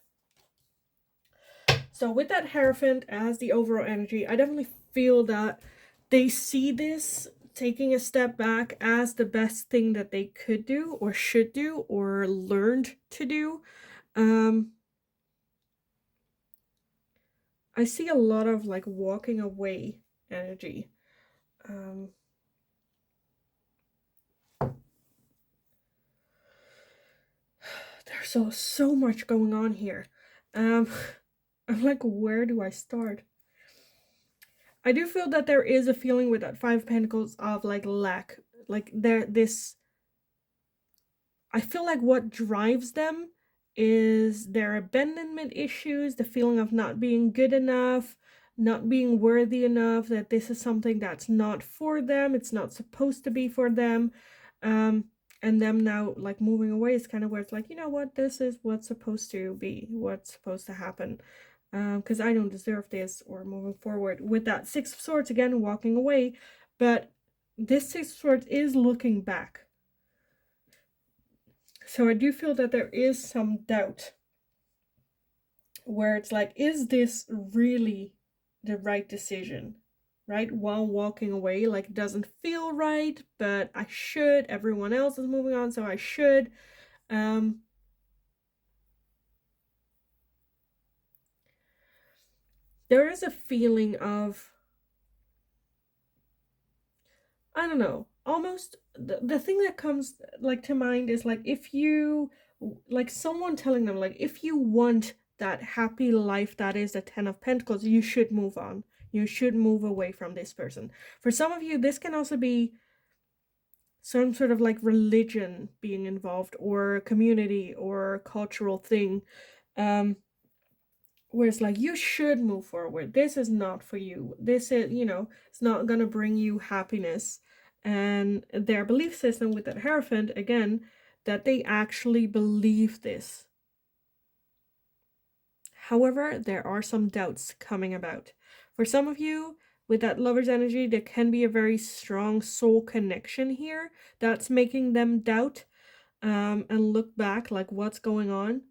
So with that Hierophant as the overall energy, I definitely feel that they see this taking a step back as the best thing that they could do or should do or learned to do. I see a lot of like walking away energy. There's so much going on here. I'm like, where do I start? I do feel that there is a feeling with that 5 of Pentacles of like lack. Like I feel like what drives them is their abandonment issues, the feeling of not being good enough, not being worthy enough, that this is something that's not for them, it's not supposed to be for them. And them now like moving away is kind of where it's like, you know what, this is what's supposed to be, what's supposed to happen. Because I don't deserve this, or moving forward with that 6 of Swords again, walking away. But this 6 of Swords is looking back. So I do feel that there is some doubt where it's like, is this really the right decision? Right? While walking away, like it doesn't feel right, but I should. Everyone else is moving on, so I should. there is a feeling of, I don't know, almost the thing that comes like to mind is like, if you, like someone telling them like, if you want that happy life that is the 10 of Pentacles, you should move on. You should move away from this person. For some of you, this can also be some sort of like religion being involved, or community or cultural thing, where it's like, you should move forward. This is not for you. This is, it's not gonna bring you happiness. And their belief system with that Hierophant, again, that they actually believe this. However, there are some doubts coming about. For some of you, with that Lover's energy, there can be a very strong soul connection here that's making them doubt, and look back, like, what's going on.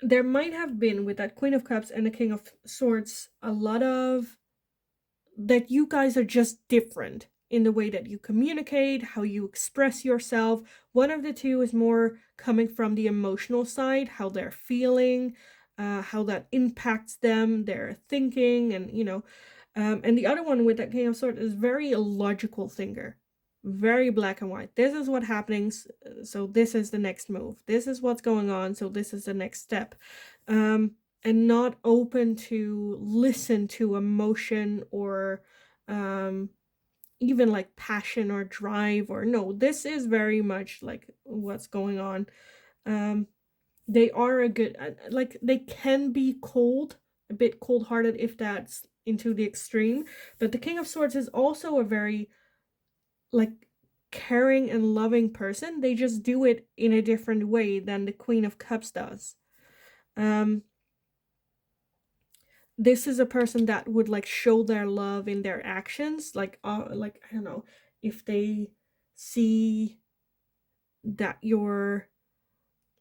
There might have been, with that Queen of Cups and the King of Swords, a lot of that you guys are just different in the way that you communicate, how you express yourself. One of the two is more coming from the emotional side, how they're feeling, how that impacts them, their thinking, and and the other one with that King of Swords is very a logical thinker, very black and white. This is what's happening, so this is the next move. This is what's going on, so this is the next step. And not open to listen to emotion, or even like passion or drive, or no, this is very much like what's going on. They are a good, like, they can be cold, a bit cold-hearted if that's into the extreme, but the King of Swords is also a very like caring and loving person. They just do it in a different way than the Queen of Cups does. This is a person that would like show their love in their actions, like I don't know, if they see that you're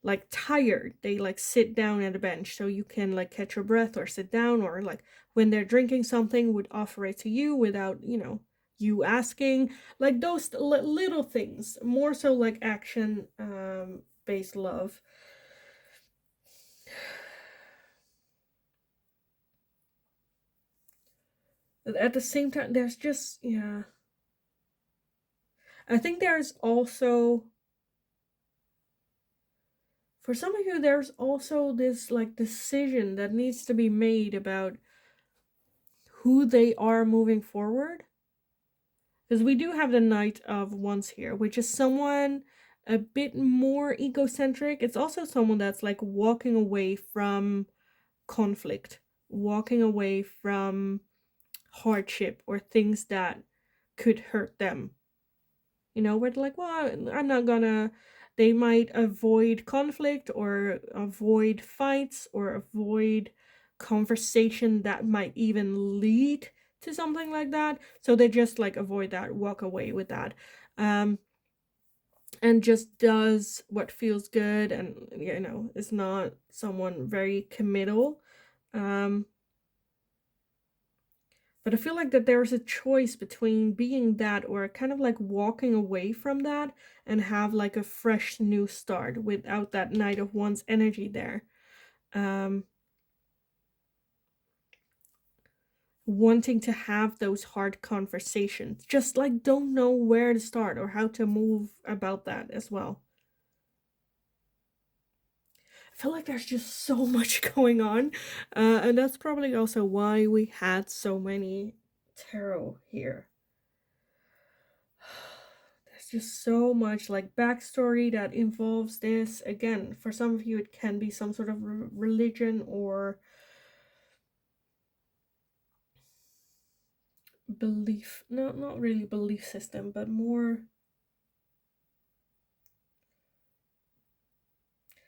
like tired, they like sit down at a bench so you can like catch your breath or sit down, or like when they're drinking something, would offer it to you without you asking, like those little things, more so like action based love. At the same time, there's just, yeah, I think there's also, for some of you, there's also this like decision that needs to be made about who they are moving forward. Because we do have the Knight of Wands here, which is someone a bit more egocentric. It's also someone that's like walking away from conflict, walking away from hardship or things that could hurt them. Where they're like, well, I'm not gonna, they might avoid conflict or avoid fights or avoid conversation that might even lead to something like that. So they just like avoid that, walk away with that. And just does what feels good, and is not someone very committal. But I feel like that there's a choice between being that, or kind of like walking away from that and have like a fresh new start without that Knight of Wands energy there. Wanting to have those hard conversations, just like don't know where to start or how to move about that as well. I feel like there's just so much going on, and that's probably also why we had so many tarot here. There's just so much like backstory that involves this. Again, for some of you, it can be some sort of religion or belief. No, not really belief system, but more.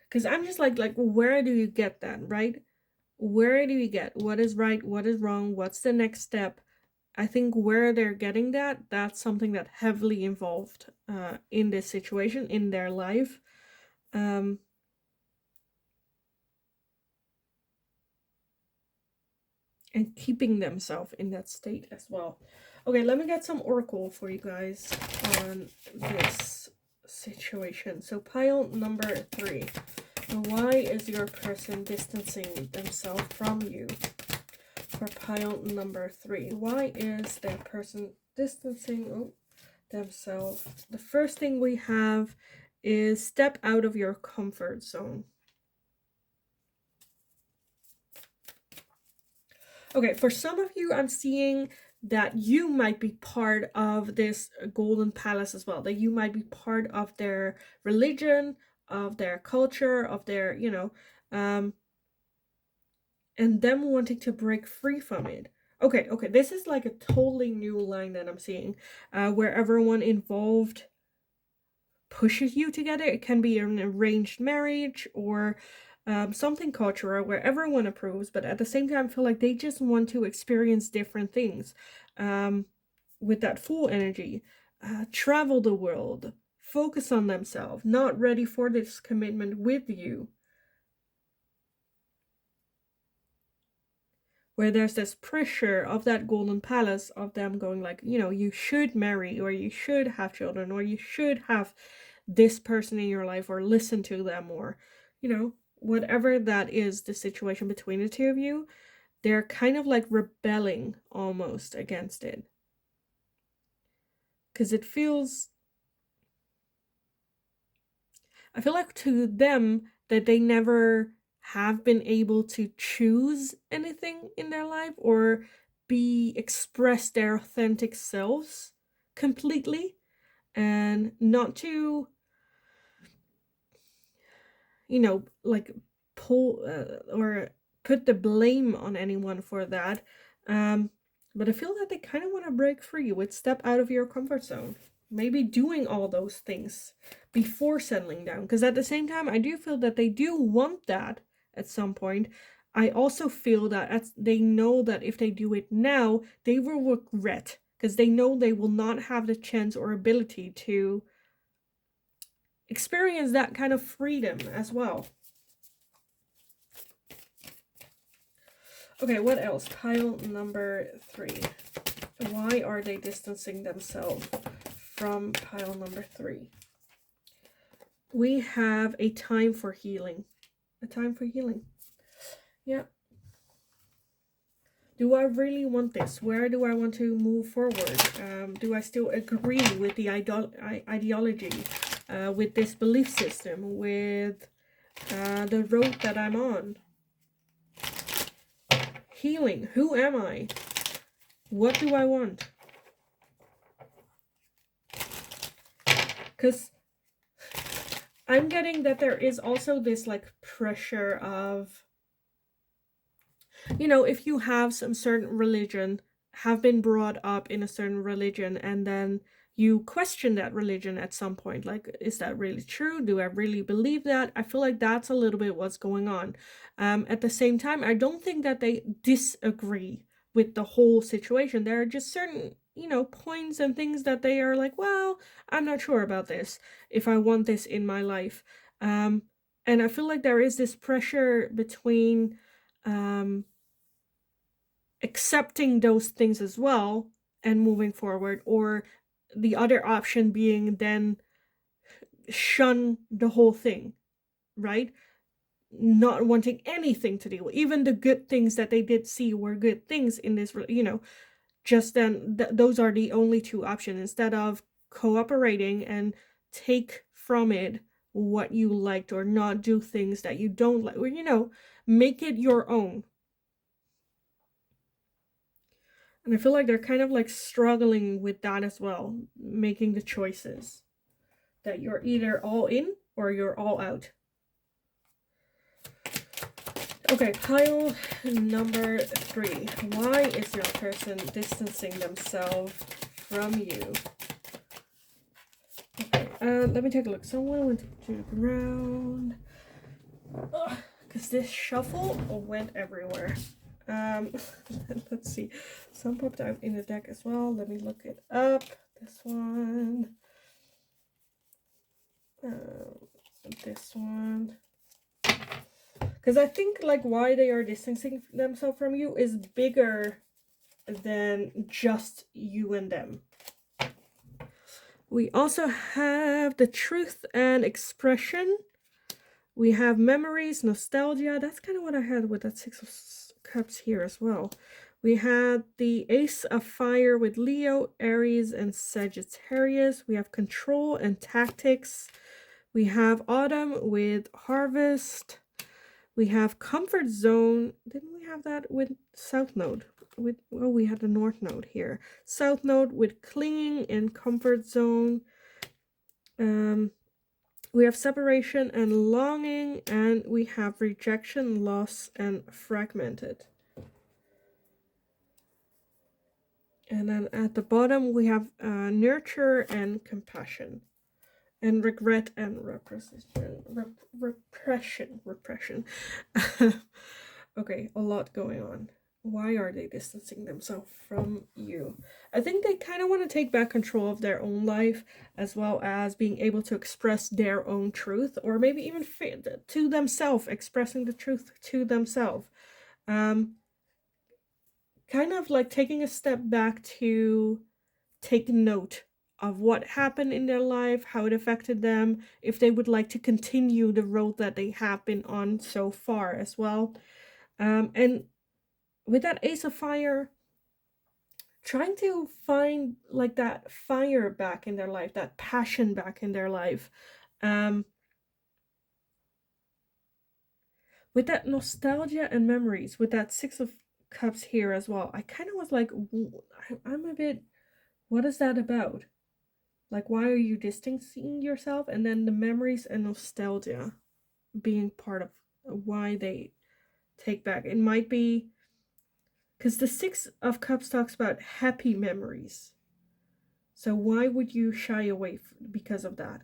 Because I'm just like, where do you get that, right? Where do you get what is right, what is wrong, what's the next step? I think where they're getting that, that's something that heavily involved in this situation, in their life. And keeping themselves in that state as well. Okay, let me get some oracle for you guys on this situation. So pile number 3. Why is your person distancing themselves from you? For pile number 3. Why is that person distancing themselves? The first thing we have is step out of your comfort zone. Okay, for some of you, I'm seeing that you might be part of this golden palace as well, that you might be part of their religion, of their culture, of their, and them wanting to break free from it. Okay, this is like a totally new line that I'm seeing, where everyone involved pushes you together. It can be an arranged marriage or something cultural where everyone approves, but at the same time, I feel like they just want to experience different things with that full energy. Travel the world, focus on themselves, not ready for this commitment with you. Where there's this pressure of that golden palace of them going like, you should marry, or you should have children, or you should have this person in your life, or listen to them, or, whatever that is, the situation between the two of you, they're kind of like rebelling almost against it. Because I feel like to them that they never have been able to choose anything in their life or express their authentic selves completely, and not to, like pull or put the blame on anyone for that. But I feel that they kind of want to break free with step out of your comfort zone. Maybe doing all those things before settling down. Because at the same time, I do feel that they do want that at some point. I also feel that they know that if they do it now, they will regret. Because they know they will not have the chance or ability to experience that kind of freedom as well. Okay, what else? Pile number 3. Why are they distancing themselves from pile number 3? We have a time for healing. A time for healing. Yeah. Do I really want this? Where do I want to move forward? Do I still agree with the ideology, with this belief system, with the road that I'm on? Healing. Who am I? What do I want? Because I'm getting that there is also this like pressure of, if you have some certain religion, have been brought up in a certain religion, and then you question that religion at some point, like, is that really true? Do I really believe that? I feel like that's a little bit what's going on. At the same time, I don't think that they disagree with the whole situation. There are just certain, points and things that they are like, well, I'm not sure about this, if I want this in my life. And I feel like there is this pressure between accepting those things as well and moving forward, or the other option being then shun the whole thing, right? Not wanting anything to do with even the good things that they did see were good things in this, just then those are the only two options, instead of cooperating and take from it what you liked, or not do things that you don't like, or make it your own. And I feel like they're kind of like struggling with that as well, making the choices that you're either all in or you're all out. Okay, pile number 3. Why is your person distancing themselves from you? Okay, let me take a look. Someone went to the ground. Because this shuffle went everywhere. Let's see. Some popped out in the deck as well. Let me look it up. This one. This one. Because I think like why they are distancing themselves from you is bigger than just you and them. We also have the truth and expression. We have memories, nostalgia. That's kind of what I had with that Six of Cups here as well. We had the Ace of Fire with Leo, Aries, and Sagittarius. We have control and tactics. We have Autumn with Harvest. We have Comfort Zone. Didn't we have that with South Node? We had the North Node here. South Node with Clinging and Comfort Zone. We have Separation and Longing, and we have Rejection, Loss, and Fragmented. And then at the bottom, we have Nurture and Compassion. And Regret and Repression. Okay, a lot going on. Why are they distancing themselves from you? I think they kind of want to take back control of their own life, as well as being able to express their own truth, or maybe even to themselves, expressing the truth to themselves. Kind of like taking a step back to take note of what happened in their life, how it affected them, if they would like to continue the road that they have been on so far as well. And with that Ace of Fire, trying to find like that fire back in their life, that passion back in their life. With that nostalgia and memories, with that Six of Cups here as well, I kind of was like, I'm a bit, what is that about? Like, why are you distancing yourself? And then the memories and nostalgia being part of why they take back. It might be because the Six of Cups talks about happy memories. So why would you shy away because of that?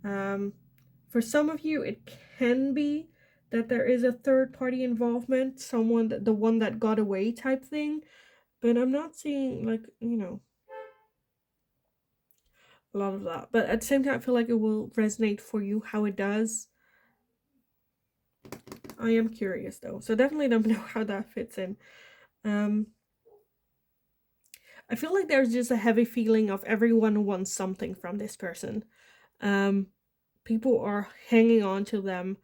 For some of you, it can be that there is a third party involvement, someone that the one that got away type thing. But I'm not seeing, like, you know, a lot of that. But at the same time, I feel like it will resonate for you how it does. I am curious though, so definitely let me know how that fits in. I feel like there's just a heavy feeling of everyone wants something from this person. People are hanging on to them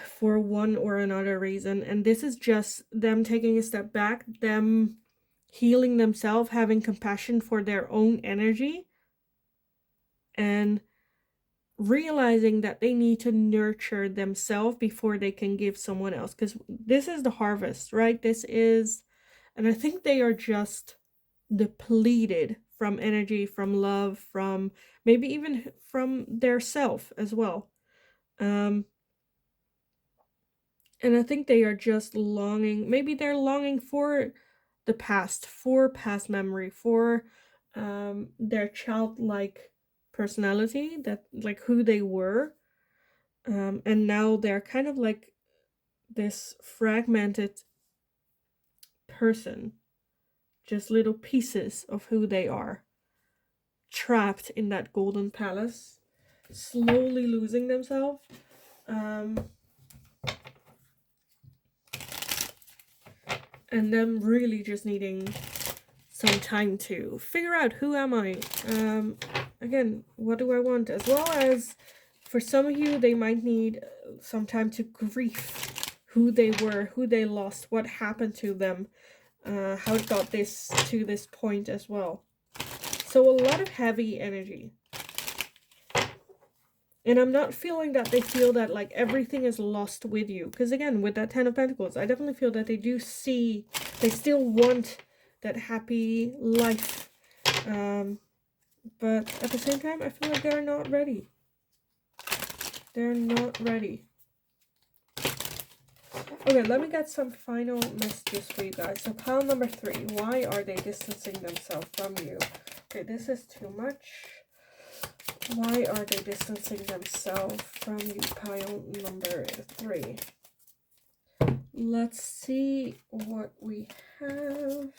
for one or another reason, and this is just them taking a step back, them healing themselves, having compassion for their own energy, and realizing that they need to nurture themselves before they can give someone else, because this is the harvest, right? This is, and I think they are just depleted from energy, from love, from maybe even from their self as well. And I think they are just longing, maybe they're longing for the past, for past memory, for their childlike personality, that like who they were. And now they're kind of like this fragmented person, just little pieces of who they are, trapped in that golden palace, slowly losing themselves. And them really just needing some time to figure out who am I. Again, what do I want? As well as for some of you, they might need some time to grieve who they were, who they lost, what happened to them, how it got to this point as well. So a lot of heavy energy. And I'm not feeling that they feel that like everything is lost with you. Because again, with that Ten of Pentacles, I definitely feel that they do see, they still want that happy life. But at the same time, I feel like they're not ready. They're not ready. Okay, let me get some final messages for you guys. So pile number 3, why are they distancing themselves from you? Okay, this is too much. Why are they distancing themselves from you? Pile number 3. Let's see what we have.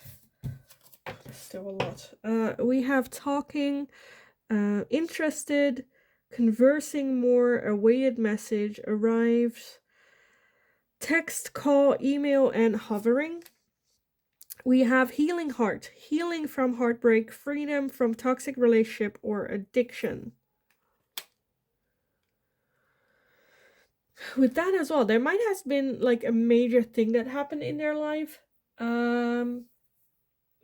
There's still a lot. We have talking, interested, conversing more, awaited message, arrived, text, call, email, and hovering. We have healing heart, healing from heartbreak, freedom from toxic relationship or addiction. With that as well, there might have been like a major thing that happened in their life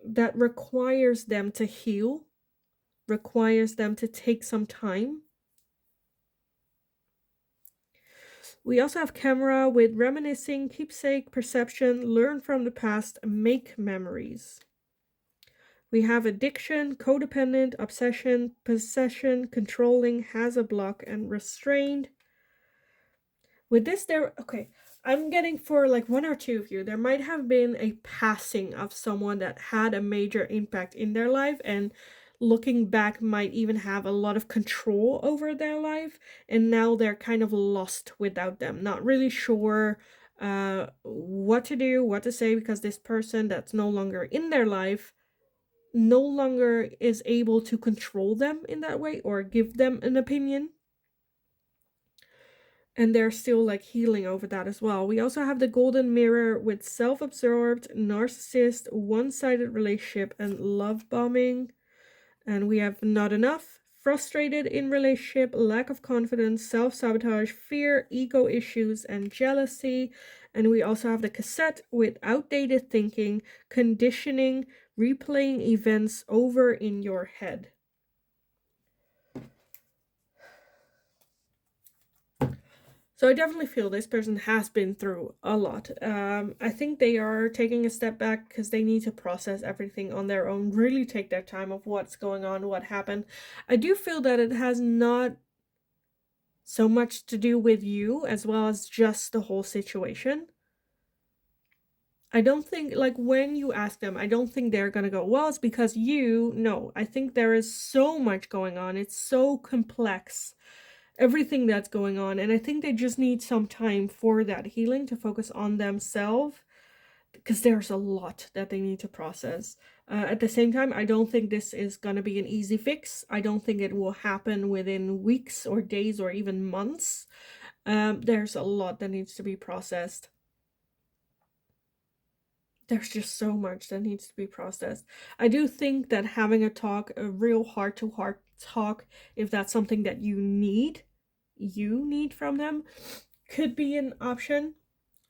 that requires them to heal, requires them to take some time. We also have camera with reminiscing, keepsake, perception, learn from the past, make memories. We have addiction, codependent, obsession, possession, controlling, has a block, and restrained. With this, okay, I'm getting for like one or two of you, there might have been a passing of someone that had a major impact in their life, and looking back might even have a lot of control over their life, and now they're kind of lost without them, not really sure what to do, what to say, because this person that's no longer in their life no longer is able to control them in that way or give them an opinion. And they're still like healing over that as well. We also have the golden mirror with self-absorbed, narcissist, one-sided relationship, and love bombing. And we have not enough, frustrated in relationship, lack of confidence, self-sabotage, fear, ego issues, and jealousy. And we also have the cassette with outdated thinking, conditioning, replaying events over in your head. So I definitely feel this person has been through a lot. I think they are taking a step back because they need to process everything on their own, really take their time of what's going on, what happened. I do feel that it has not so much to do with you as well as just the whole situation. I don't think, like, when you ask them, I don't think they're gonna go, well, it's because you. No, I think there is so much going on. It's so complex, everything that's going on, and I think they just need some time for that healing to focus on themselves, because there's a lot that they need to process. At the same time, I don't think this is going to be an easy fix. I don't think it will happen within weeks or days or even months. There's a lot that needs to be processed. There's just so much that needs to be processed. I do think that having a talk, a real heart-to-heart talk, if that's something that you need from them, could be an option.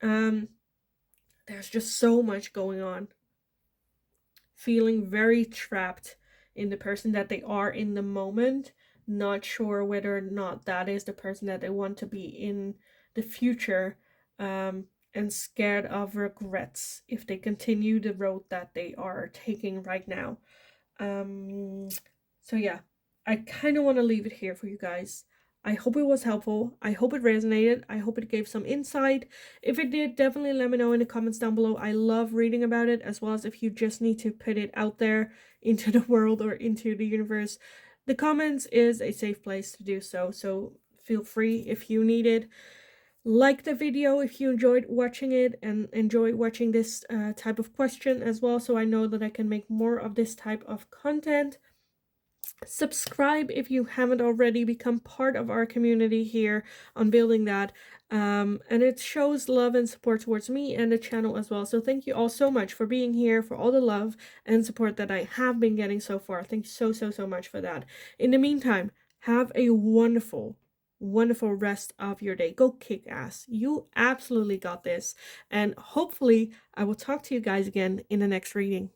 There's just so much going on. Feeling very trapped in the person that they are in the moment, not sure whether or not that is the person that they want to be in the future, and scared of regrets if they continue the road that they are taking right now. So yeah, I kind of want to leave it here for you guys. I hope it was helpful. I hope it resonated. I hope it gave some insight. If it did, definitely let me know in the comments down below. I love reading about it, as well as if you just need to put it out there into the world or into the universe. The comments is a safe place to do so, so feel free if you need it. Like the video if you enjoyed watching it and enjoy watching this type of question as well, so I know that I can make more of this type of content. Subscribe if you haven't already, become part of our community here on building that, and it shows love and support towards me and the channel as well. So thank you all so much for being here, for all the love and support that I have been getting so far. Thank you so much for that. In the meantime, have a wonderful rest of your day. Go kick ass. You absolutely got this, and hopefully I will talk to you guys again in the next reading.